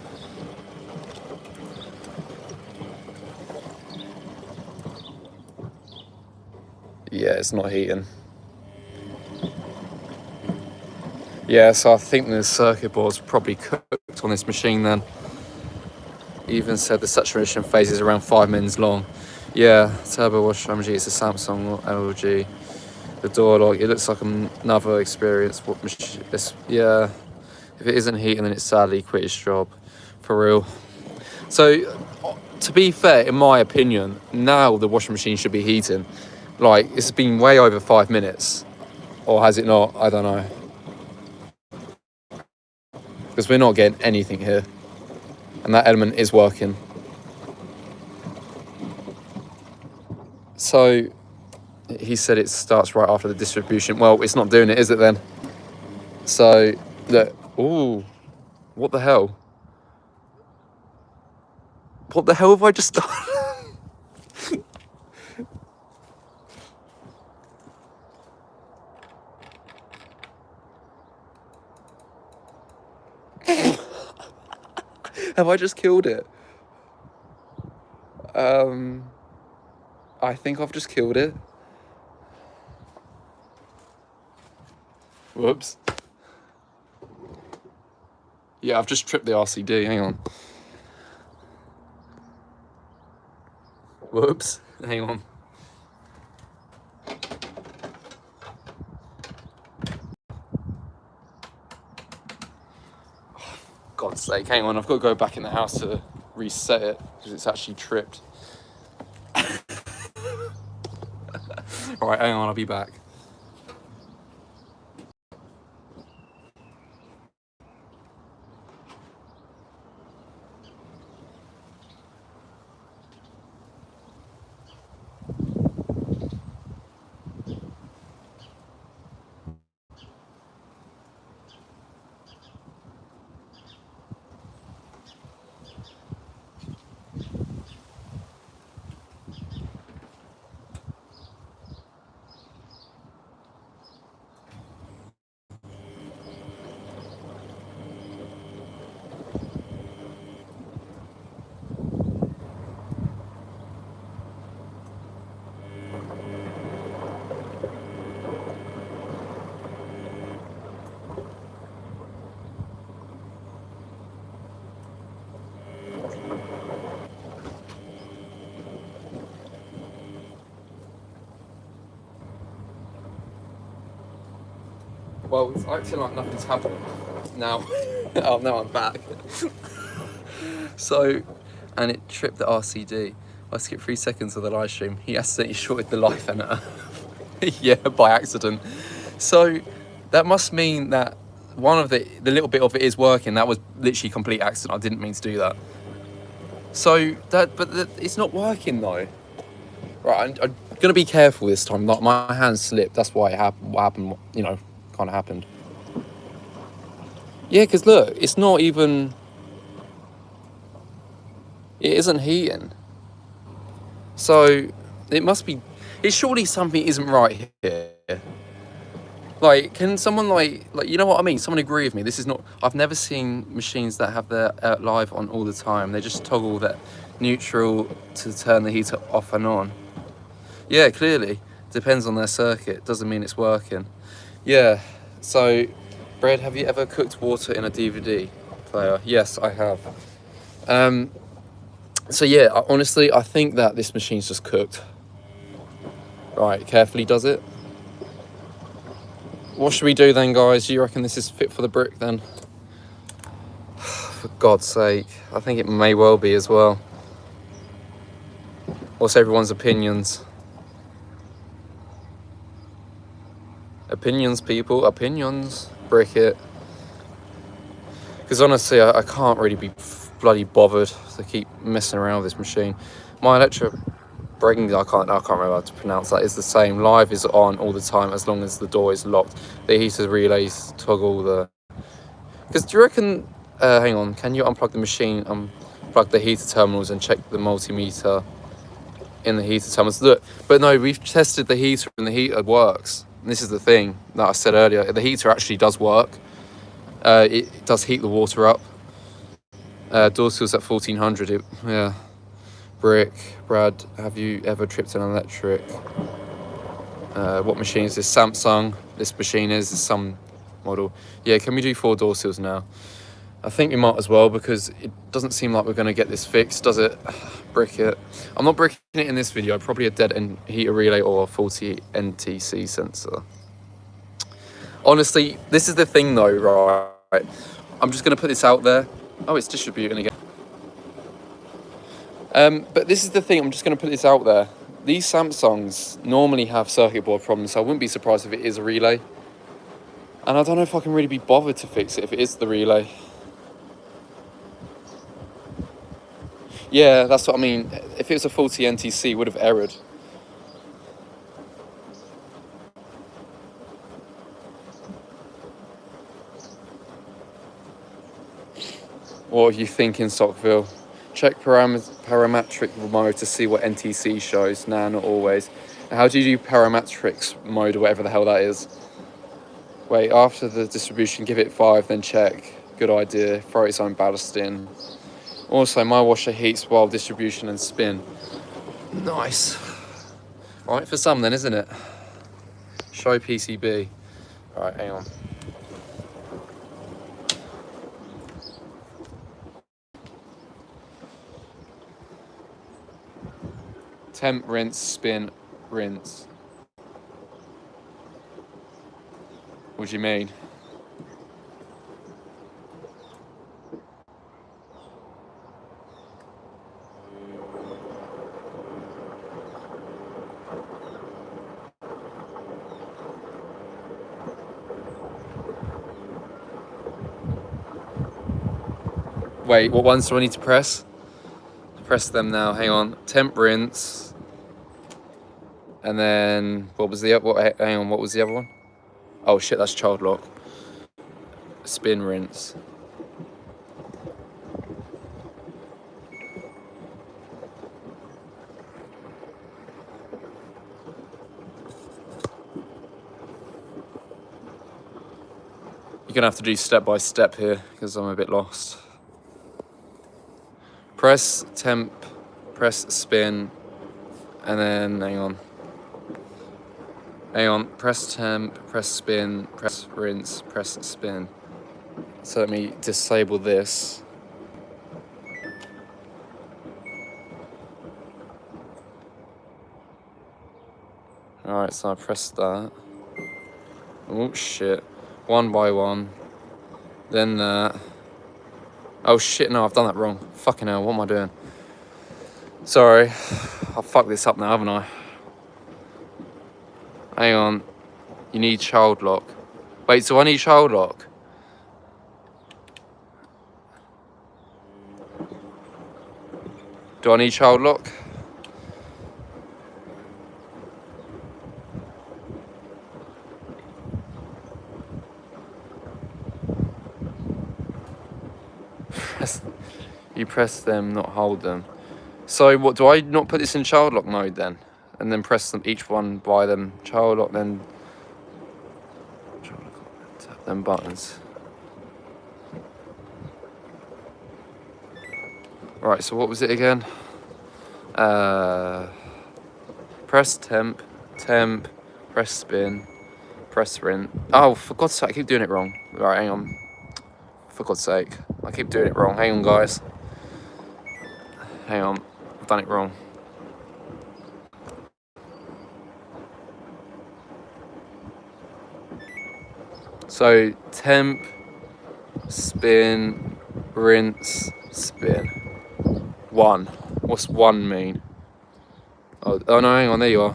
Yeah, it's not heating. Yeah, so I think the circuit board's probably cooked on this machine then. Even said the saturation phase is around 5 minutes long. Yeah, turbo wash MG, it's a Samsung or LG. The door lock, it looks like another experience. Yeah, if it isn't heating, then it's sadly quit its job, for real. So, to be fair, in my opinion, now the washing machine should be heating. Like, it's been way over 5 minutes. Or has it not? I don't know. Because we're not getting anything here. And that element is working. So, he said it starts right after the distribution. Well, it's not doing it, is it then? So, look. Ooh. What the hell? What the hell have I just done? Have I just killed it? I think I've just killed it. Whoops. Yeah, I've just tripped the RCD. Hang on. Whoops. Hang on. Oh, God's sake, hang on. I've got to go back in the house to reset it because it's actually tripped. Alright, hang on. I'll be back. Well, it's acting like nothing's happened now. Oh, now I'm back. So, and it tripped the RCD. I skipped 3 seconds of the live stream. He accidentally shorted the live emitter. Yeah, by accident. So, that must mean that one of the little bit of it is working. That was literally complete accident. I didn't mean to do that. So, it's not working though. Right, I'm gonna be careful this time. Like, my hand slipped. That's why it happened. What happened, you know, kind of happened. Yeah, because look, it's not even. It isn't heating. So it must be. It's surely something isn't right here. Like, can someone like you know what I mean? Someone agree with me. This is not. I've never seen machines that have their live on all the time. They just toggle that neutral to turn the heater off and on. Yeah, clearly depends on their circuit. Doesn't mean it's working. Yeah. So, Brad, have you ever cooked water in a DVD player? Yes, I have. So yeah, honestly, I think that this machine's just cooked. Right, carefully does it. What should we do then, guys? Do you reckon this is fit for the brick then? For God's sake, I think it may well be as well. What's everyone's opinions? Opinions, people, opinions. Brick it. Because honestly, I can't really be bloody bothered to keep messing around with this machine. My electric braking, I can't remember how to pronounce that, is the same. Live is on all the time as long as the door is locked. The heater relays toggle the... Because do you reckon... hang on, can you unplug the machine, unplug the heater terminals and check the multimeter in the heater. Thomas, look, but no, we've tested the heater and the heater works. And this is the thing that I said earlier. The heater actually does work. It does heat the water up. Door seals at 1400. Yeah. Brick. Brad, have you ever tripped an electric? What machine is this? Samsung. This machine is some model. Yeah, can we do 4 door seals now? I think we might as well, because it doesn't seem like we're going to get this fixed, does it? Brick it. I'm not bricking it in this video. Probably a dead end heater relay or a faulty NTC sensor. Honestly, this is the thing though, right? I'm just going to put this out there. Oh, it's distributing again. But this is the thing. I'm just going to put this out there. These Samsungs normally have circuit board problems, so I wouldn't be surprised if it is a relay. And I don't know if I can really be bothered to fix it if it is the relay. Yeah, that's what I mean. If it was a faulty NTC, it would have errored. What are you thinking, Stockville? Check parametric mode to see what NTC shows. Nah, not always. How do you do parametrics mode or whatever the hell that is? Wait, after the distribution, give it 5, then check. Good idea. Throw its own ballast in. Also, my washer heats while distribution and spin. Nice. Right, for some then, isn't it? Show PCB. Alright, hang on. Temp, rinse, spin, rinse. What do you mean? Wait, what ones do I need to press? Press them now, hang on. Temp, rinse. And then, what was the other, hang on, what was the other one? Oh shit, that's child lock. Spin, rinse. You're gonna have to do step by step here, because I'm a bit lost. Press temp, press spin, and then, hang on, press temp, press spin, press rinse, press spin. So let me disable this. Alright, so I press that. Oh shit. One by one. Then that. Oh shit, no, I've done that wrong. Fucking hell, what am I doing? Sorry. I've fucked this up now, haven't I? Hang on. You need child lock. Wait, so I need child lock? Do I need child lock? You press them, not hold them. So what, do I not put this in child lock mode then? And then press them each one by them. Child lock, then tap them buttons. Right, so what was it again? Press temp, press spin, press rinse. Oh, for God's sake, I keep doing it wrong. Right, hang on. For God's sake, I keep doing it wrong. Hang on, guys. Hang on, I've done it wrong. So, temp, spin, rinse, spin. 1. What's 1 mean? Oh no, hang on, there you are.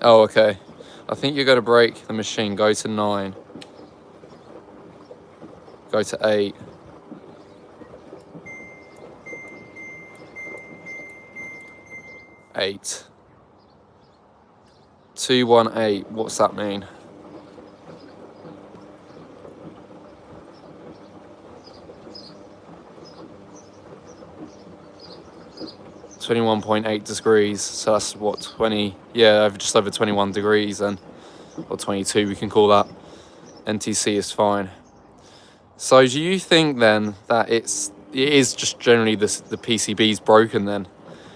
Oh, okay. I think you're going to break the machine. Go to 9. Go to 8. 8. 218. What's that mean? 21.8 degrees, so that's what, 20, yeah, just over 21 degrees then, or 22 we can call that. NTC is fine. So do you think then that it is just generally the PCB's broken then?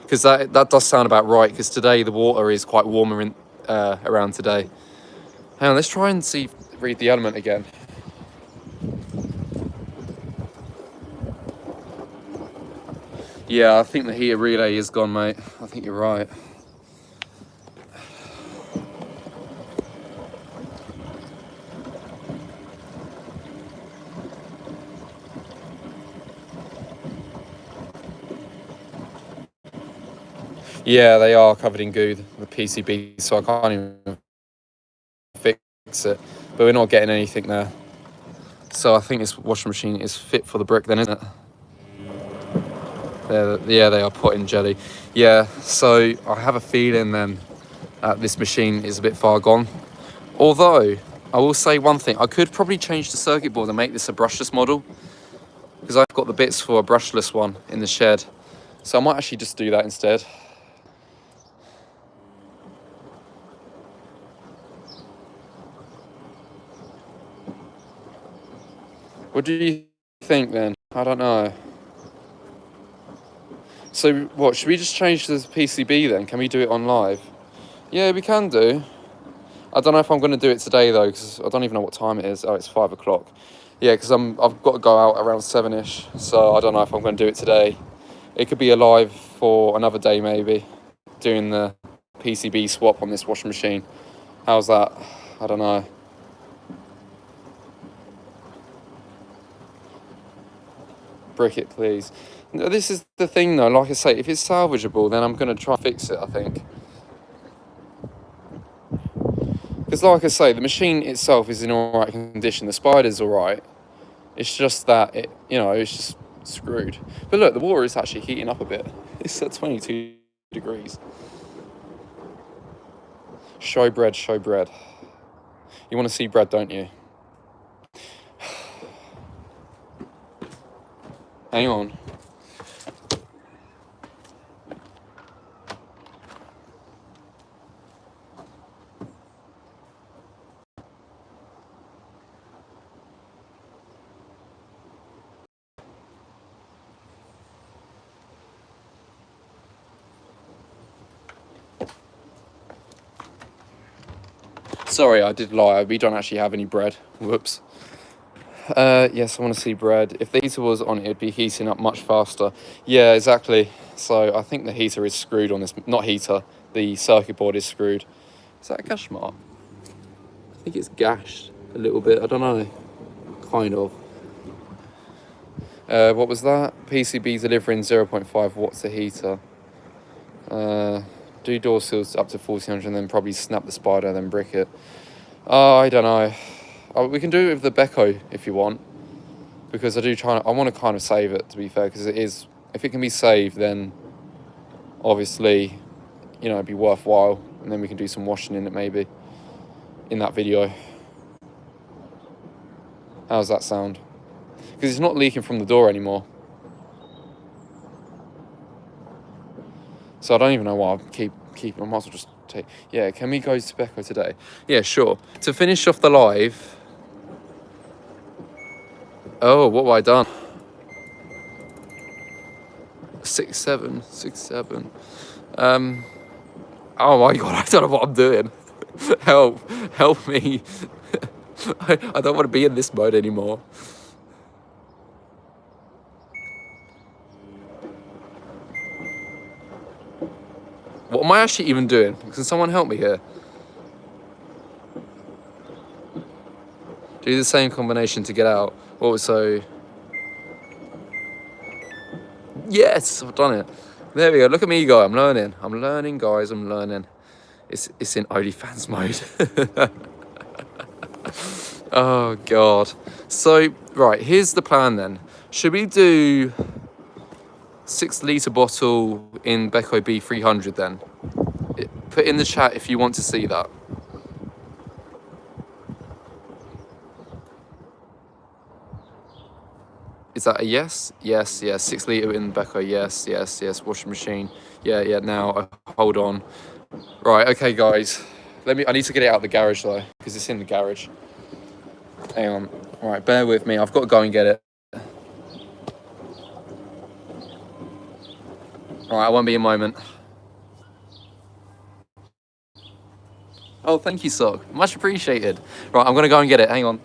Because that does sound about right, because today the water is quite warmer in around today. Hang on, let's try and read the element again. Yeah, I think the heater relay is gone, mate. I think you're right. Yeah, they are covered in goo, the PCB, so I can't even fix it. But we're not getting anything there. So I think this washing machine is fit for the brick then, isn't it? Yeah, they are put in jelly. Yeah, so I have a feeling then that this machine is a bit far gone. Although, I will say one thing. I could probably change the circuit board and make this a brushless model, because I've got the bits for a brushless one in the shed. So I might actually just do that instead. What do you think then? I don't know. So what, should we just change the PCB then? Can we do it on live? Yeah, we can do. I don't know if I'm going to do it today though, because I don't even know what time it is. Oh, it's 5 o'clock. Yeah, because I've got to go out around 7ish, so I don't know if I'm going to do it today. It could be a live for another day maybe, doing the PCB swap on this washing machine. How's that? I don't know. Brick it, please. This is the thing though, like I say, if it's salvageable, then I'm going to try and fix it, I think. Because like I say, the machine itself is in alright condition. The spider's alright. It's just that, it's just screwed. But look, the water is actually heating up a bit. It's at 22 degrees. Show bread, show bread. You want to see bread, don't you? Hang on. Sorry, I did lie. We don't actually have any bread. Whoops. Yes, I want to see bread. If the heater was on, it'd be heating up much faster. Yeah, exactly. So I think the heater is screwed on this. Not heater. The circuit board is screwed. Is that a gash mark? I think it's gashed a little bit. I don't know. Kind of. What was that? PCB delivering 0.5 watts a heater. Do door seals up to 1400 and then probably snap the spider, then brick it. Oh, I don't know. We can do it with the Beko if you want, because I want to kind of save it, to be fair, because if it can be saved, then obviously, it'd be worthwhile, and then we can do some washing in it maybe in that video. How's that sound? Because it's not leaking from the door anymore. So I don't even know why I keep. I might as well just take. Yeah, can we go to Beko today? Yeah, sure. To finish off the live. Oh, what have I done? 6-7. Oh my god, I don't know what I'm doing. Help me. I don't want to be in this mode anymore. What am I actually even doing? Can someone help me here? Do the same combination to get out. Also, yes, I've done it. There we go. Look at me go. I'm learning. I'm learning, guys. I'm learning. It's in OnlyFans mode. Oh god. So right, here's the plan then. Should we do 6-litre bottle in Beko B300 then? Put in the chat if you want to see that. Is that a yes? Yes, yes. 6 litre in Becco. Yes, yes, yes. Washing machine. Yeah, yeah. Now, hold on. Right, okay, guys. I need to get it out of the garage though, because it's in the garage. Hang on. All right, bear with me. I've got to go and get it. All right, I won't be a moment. Oh, thank you, Sock. Much appreciated. Right, I'm gonna go and get it. Hang on.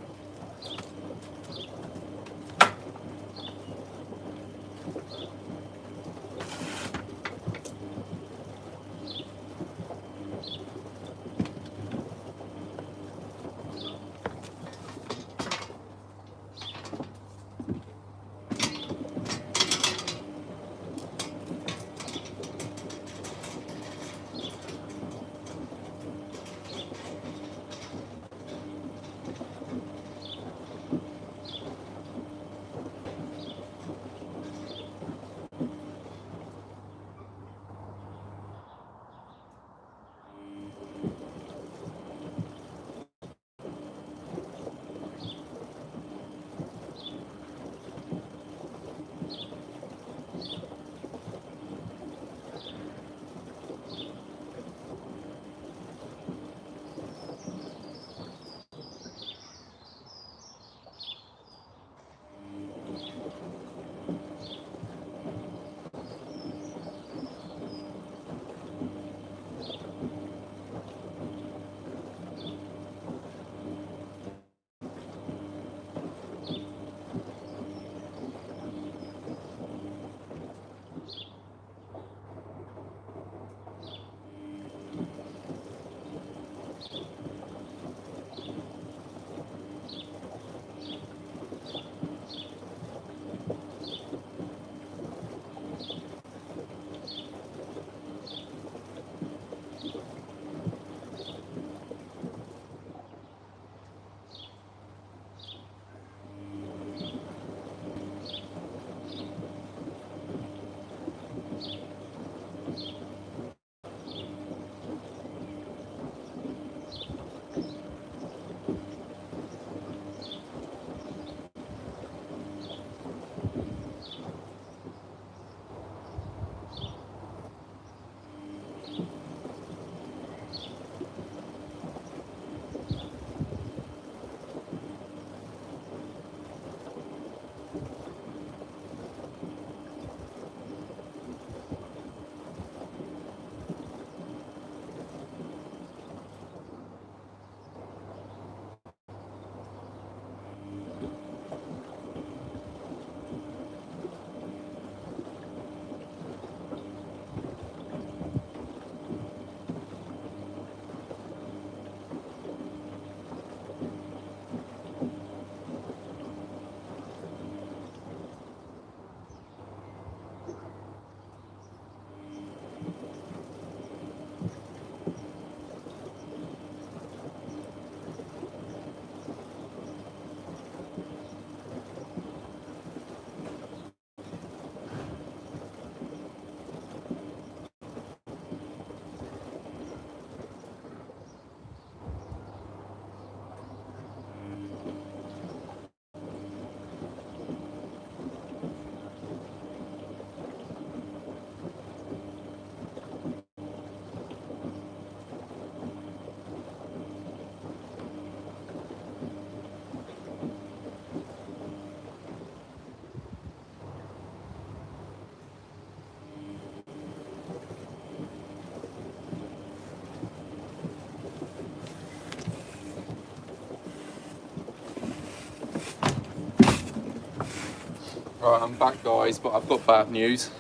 Right, I'm back, guys, but I've got bad news.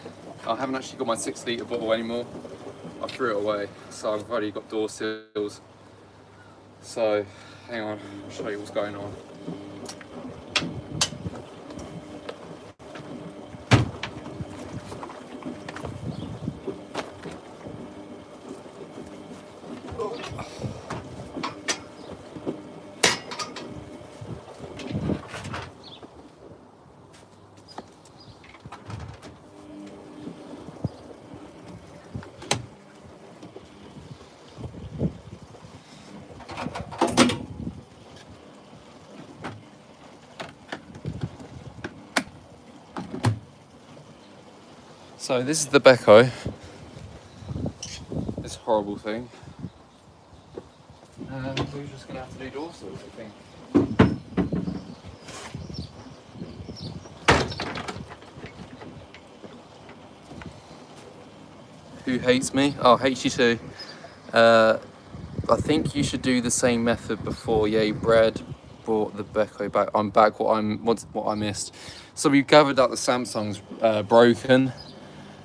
I haven't actually got my 6 litre bottle anymore. I threw it away, so I've already got door seals. So, hang on, I'll show you what's going on. So this is the Becco. This horrible thing. We're just gonna have to do door sills, I think. Who hates me? Oh, hates you too. I think you should do the same method before. Yay, Brad brought the Becco back. I'm back. What I missed. So we've gathered that the Samsung's broken,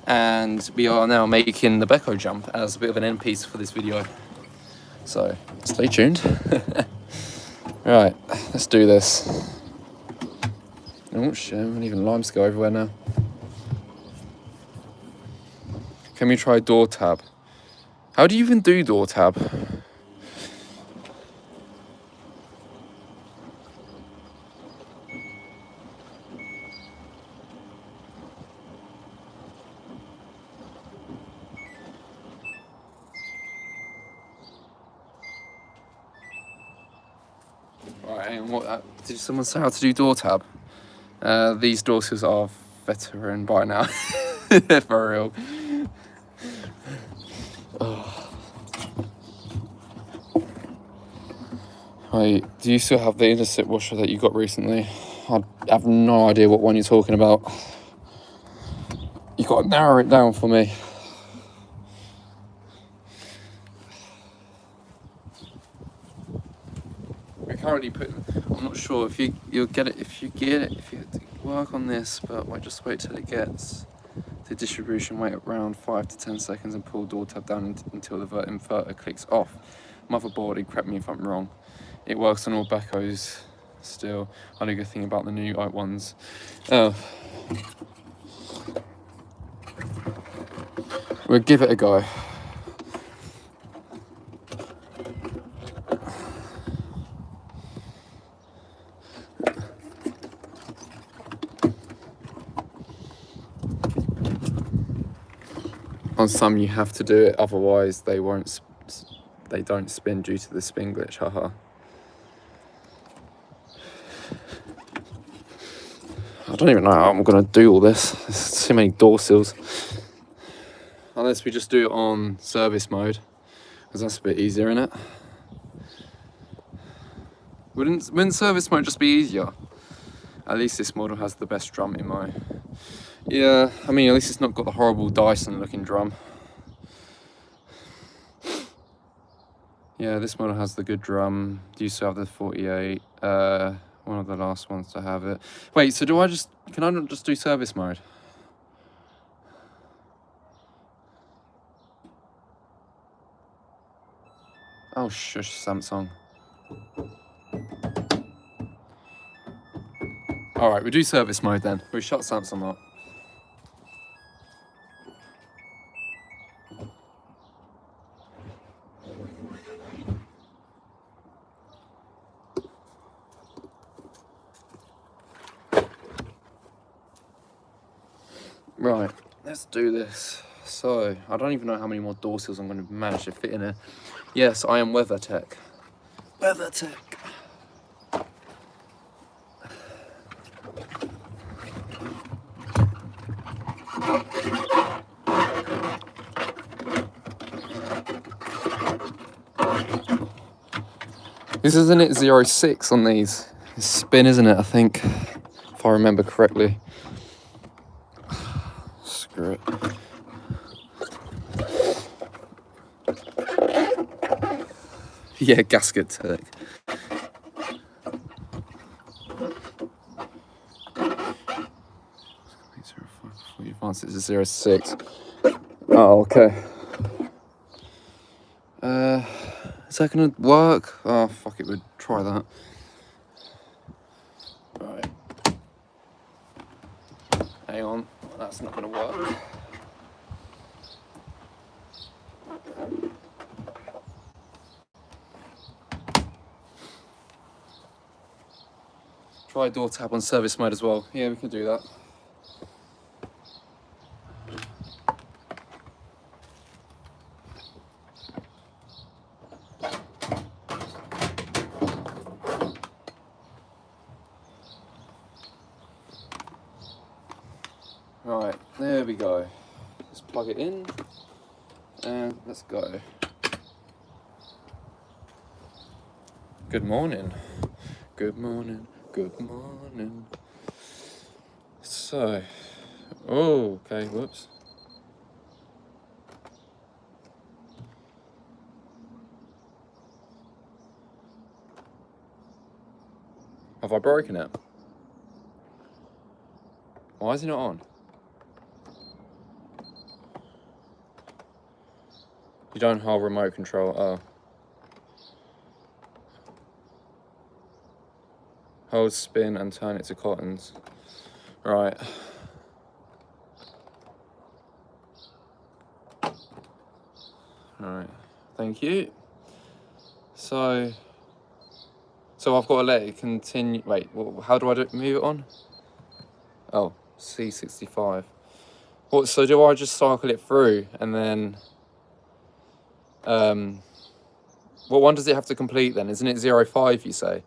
and we are now making the Becco jump as a bit of an end piece for this video. So stay tuned. Right, let's do this. Oh shit! Even limes go everywhere now. Can we try door tab? How do you even do door tab? Right, and what did someone say how to do door tab? These door sills are veteran by now. For real. Oh. Wait, do you still have the interset washer that you got recently? I have no idea what one you're talking about. You got to narrow it down for me. We're currently putting. I'm not sure if you'll get it. If you work on this, but just wait till it gets the distribution. Wait around 5 to 10 seconds and pull door tab down until the inverter clicks off. Motherboard, correct me if I'm wrong. It works on all Beccos still. Only good thing about the new ones. Oh. We'll give it a go. On some you have to do it, otherwise they don't spin due to the spin glitch, haha. I don't even know how I'm gonna do all this. There's too many door sills. Unless we just do it on service mode, because that's a bit easier, isn't it? Wouldn't service mode just be easier? At least this model has the best drum in my... Yeah, I mean, at least it's not got the horrible Dyson looking drum. Yeah, this model has the good drum. Do you still have the 48? One of the last ones to have it. Wait, so can I not just do service mode? Oh, shush, Samsung. Alright, we do service mode then. We shut Samsung up. Right, let's do this. So, I don't even know how many more door sills I'm going to manage to fit in here. Yes, I am WeatherTech. WeatherTech. This isn't it 06 on these. It's spin, isn't it, I think, if I remember correctly. Screw it. Yeah, gasket tech. Before you advance it to 06. Oh, okay. Is that gonna work? Oh, fuck it, we'll try that. Right. Hang on, that's not gonna work. Try door tab on service mode as well. Yeah, we can do that. Right, there we go. plug it in, and let's go. Good morning. Good morning. Good morning. So, oh, okay, whoops. Have I broken it? Why is it not on? You don't hold remote control. Oh. Hold, spin, and turn it to cottons. Right. Alright. Thank you. So I've got to let it continue. Wait, how do I move it on? Oh, C65. What? So do I just cycle it through and then? What one does it have to complete then? Isn't it 05? You say?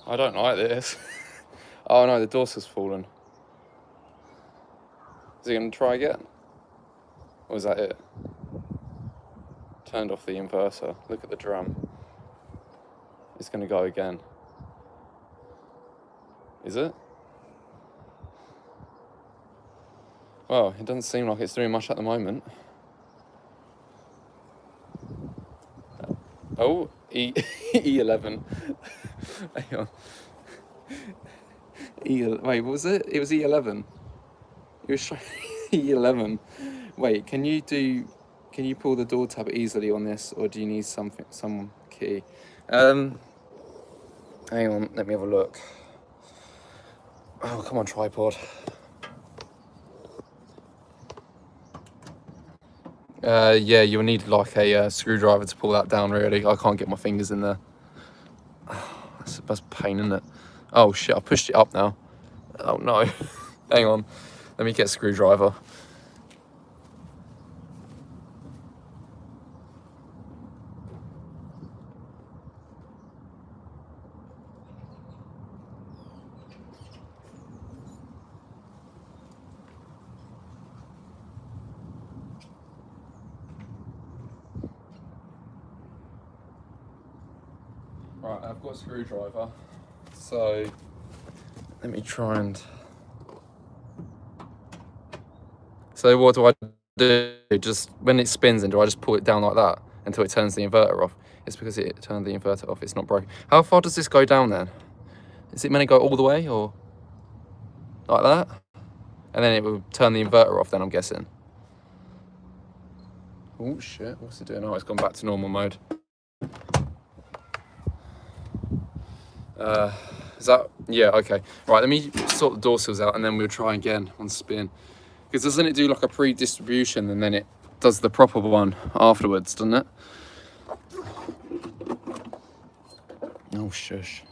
I don't like this. Oh no, the dorsal's fallen. Is he going to try again? Or is that it? Turned off the inverter. Look at the drum. It's going to go again. Is it? Well, it doesn't seem like it's doing much at the moment. Oh, E11. Hang on. Wait, what was it? It was E11. It was E11. Wait, can you pull the door tab easily on this, or do you need some key? Hang on, let me have a look. Oh, come on, tripod. Yeah, you'll need like a screwdriver to pull that down, really. I can't get my fingers in there. That's a pain, isn't it? Oh shit, I pushed it up now. Oh no. Hang on, let me get a screwdriver. Right, I've got a screwdriver, so let me try and... So what do I do? Just when it spins, and do I just pull it down like that until it turns the inverter off? It's because it turned the inverter off, it's not broken. How far does this go down then? Is it meant to go all the way, or like that? And then it will turn the inverter off then, I'm guessing. Oh shit, what's it doing? Oh, it's gone back to normal mode. Is that, yeah, okay. Right, let me sort the door sills out and then we'll try again on spin. Because doesn't it do like a pre-distribution and then it does the proper one afterwards, doesn't it? Oh, shush.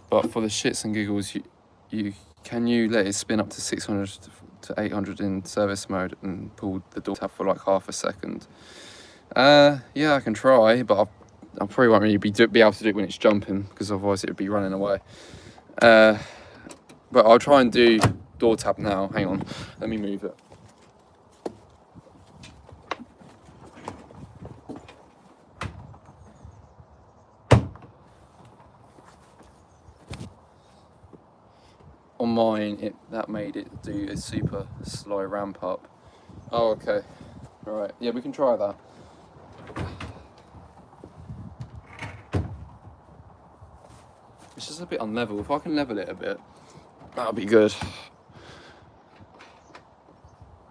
But for the shits and giggles, can you let it spin up to 600 to 800 in service mode and pull the door tab for like half a second? Yeah, I can try, but I probably won't really be able to do it when it's jumping, because otherwise it would be running away. But I'll try and do door tab now. Hang on, let me move it. On mine, that made it do a super slow ramp up. Oh, okay. All right. Yeah, we can try that. It's just a bit unlevel. If I can level it a bit, that'll be good.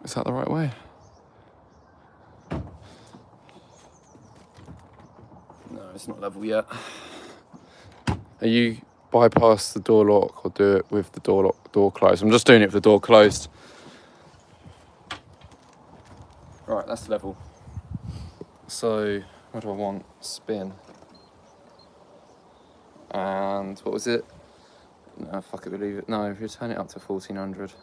Is that the right way? No, it's not level yet. Are you bypass the door lock or do it with the door closed? I'm just doing it with the door closed. Right, that's level. So, what do I want? Spin. And what was it? No, fuck it, we'll leave it. No, if you turn it up to 1400.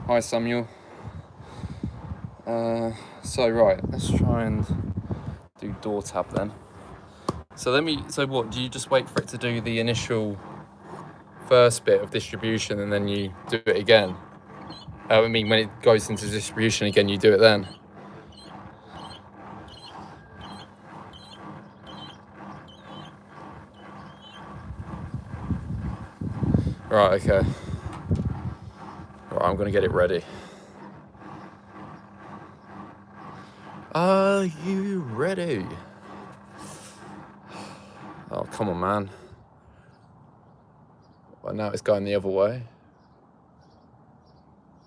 Hi Samuel. So right, let's try and do door tab then. So what, do you just wait for it to do the initial first bit of distribution and then you do it again? I mean, when it goes into distribution again, you do it then? Right, okay. Right, I'm gonna get it ready. Are you ready? Oh, come on, man. Well, now it's going the other way.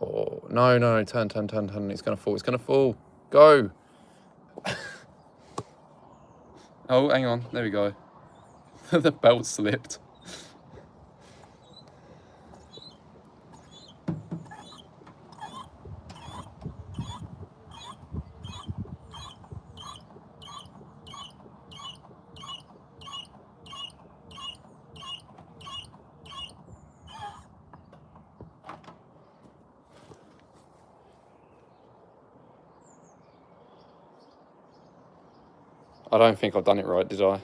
Oh, no, turn. It's gonna fall. Go. Oh, hang on. There we go. The belt slipped. I don't think I've done it right, did I?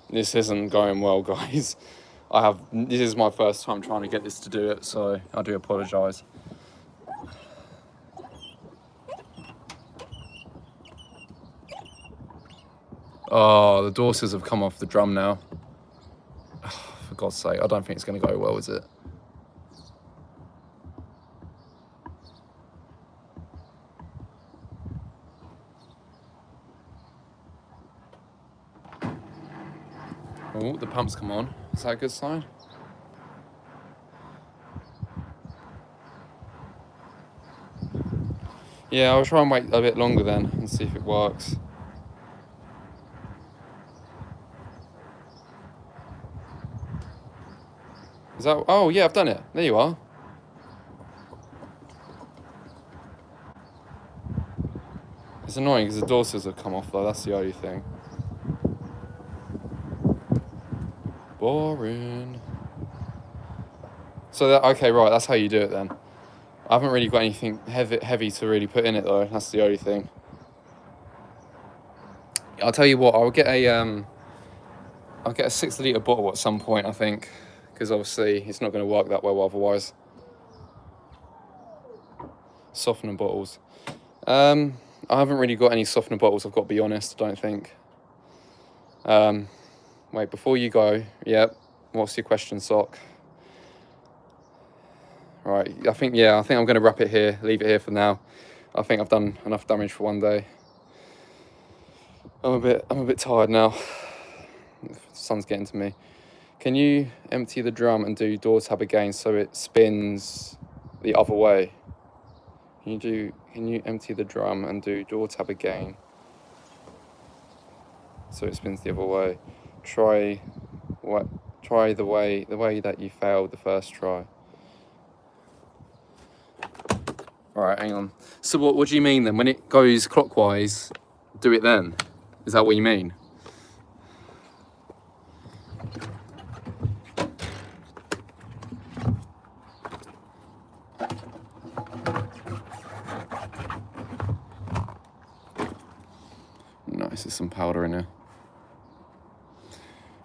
This isn't going well, guys. This is my first time trying to get this to do it, so I do apologise. Oh, the dorsers have come off the drum now. For God's sake, I don't think it's going to go well, is it? Oh, the pump's come on. Is that a good sign? Yeah, I'll try and wait a bit longer then and see if it works. Is that... Oh, yeah, I've done it. There you are. It's annoying because the dorsers have come off though, that's the only thing. Boring. So okay, right, that's how you do it then. I haven't really got anything heavy to really put in it though, that's the only thing. I'll tell you what, I'll get a 6 litre bottle at some point, I think, because obviously it's not going to work that well otherwise. Softener bottles. I haven't really got any softener bottles, I've got to be honest, I don't think. Wait, before you go, yeah, what's your question, Sock? Right, I think I'm going to wrap it here, leave it here for now. I think I've done enough damage for one day. I'm a bit tired now. The sun's getting to me. Can you empty the drum and do door tab again so it spins the other way? Can you empty the drum and do door tab again so it spins the other way? Try the way that you failed the first try. All right, hang on. So what do you mean then? When it goes clockwise, do it then? Is that what you mean? Nice, there's some powder in here.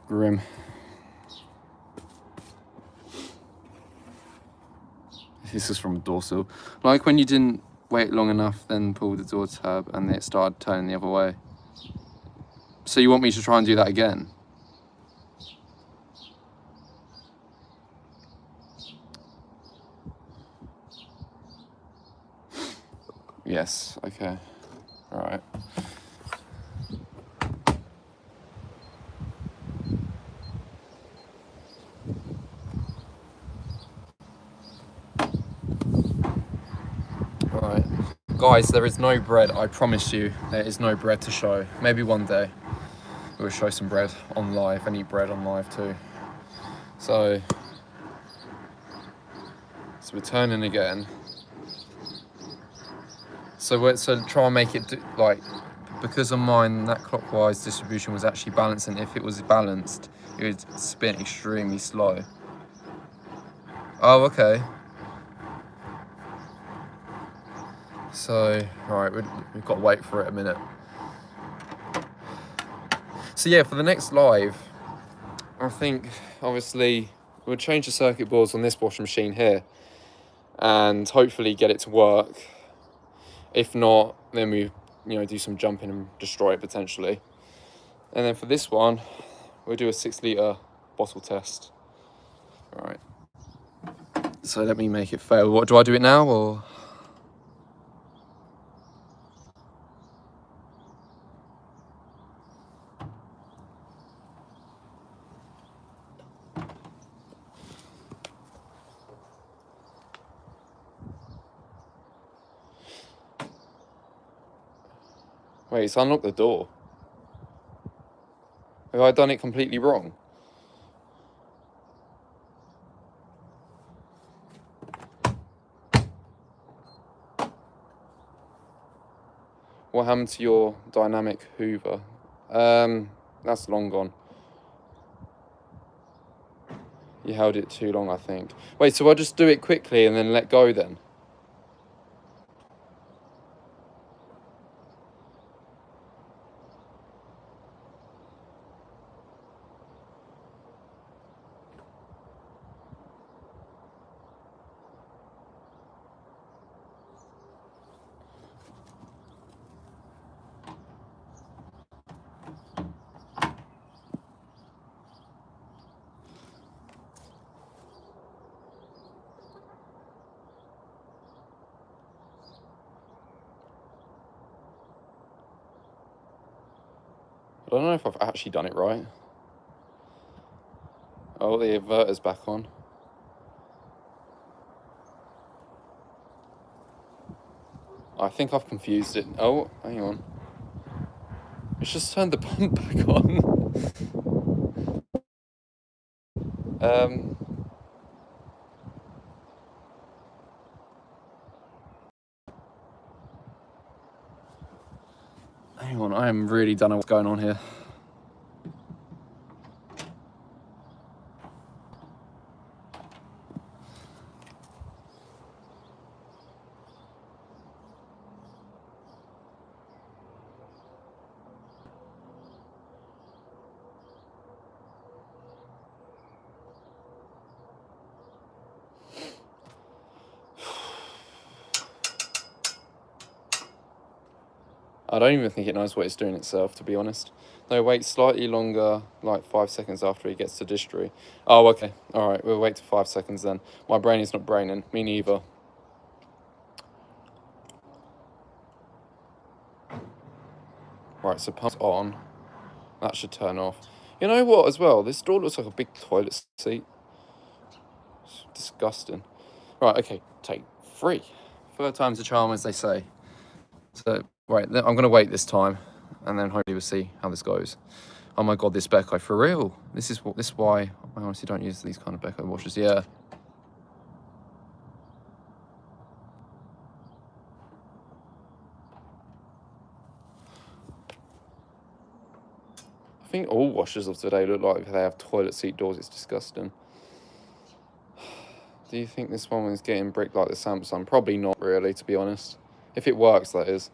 Grim. This is from a door sill. Like when you didn't wait long enough, then pull the door tab and it started turning the other way. So you want me to try and do that again? Yes, okay. All right. Alright. Guys, there is no bread, I promise you. There is no bread to show. Maybe one day we'll show some bread on live and eat bread on live too. So we're turning again. So try and make it like, because of mine, that clockwise distribution was actually balanced, and if it was balanced, it would spin extremely slow. Oh, okay. So, right, we've got to wait for it a minute. So yeah, for the next live, I think, obviously, we'll change the circuit boards on this washing machine here, and hopefully get it to work. If not, then we, do some jumping and destroy it potentially. And then for this one, we'll do a 6-litre bottle test. All right. So let me make it fail. What, do I do it now or? Wait, it's unlocked the door. Have I done it completely wrong? What happened to your dynamic Hoover? That's long gone. You held it too long, I think. Wait, so I'll just do it quickly and then let go then? I don't know if I've actually done it right. Oh, the inverter's back on. I think I've confused it. Oh, hang on. It's just turned the pump back on. Hang on, I am really don't know what's going on here. I don't even think it knows what it's doing itself, to be honest. No, wait slightly longer, like 5 seconds after it gets to distry. Oh, okay. All right, we'll wait to 5 seconds then. My brain is not braining. Me neither. Right, so pump's on. That should turn off. You know what, as well? This door looks like a big toilet seat. It's disgusting. Right, okay, take 3. Third time's a charm, as they say. So, right, I'm going to wait this time, and then hopefully we'll see how this goes. Oh my god, this Beko, for real? This is why I honestly don't use these kind of Beko washers. Yeah. think all washers of today look like they have toilet seat doors. It's disgusting. Do you think this one is getting bricked like the Samsung? Probably not really, to be honest. If it works, that is.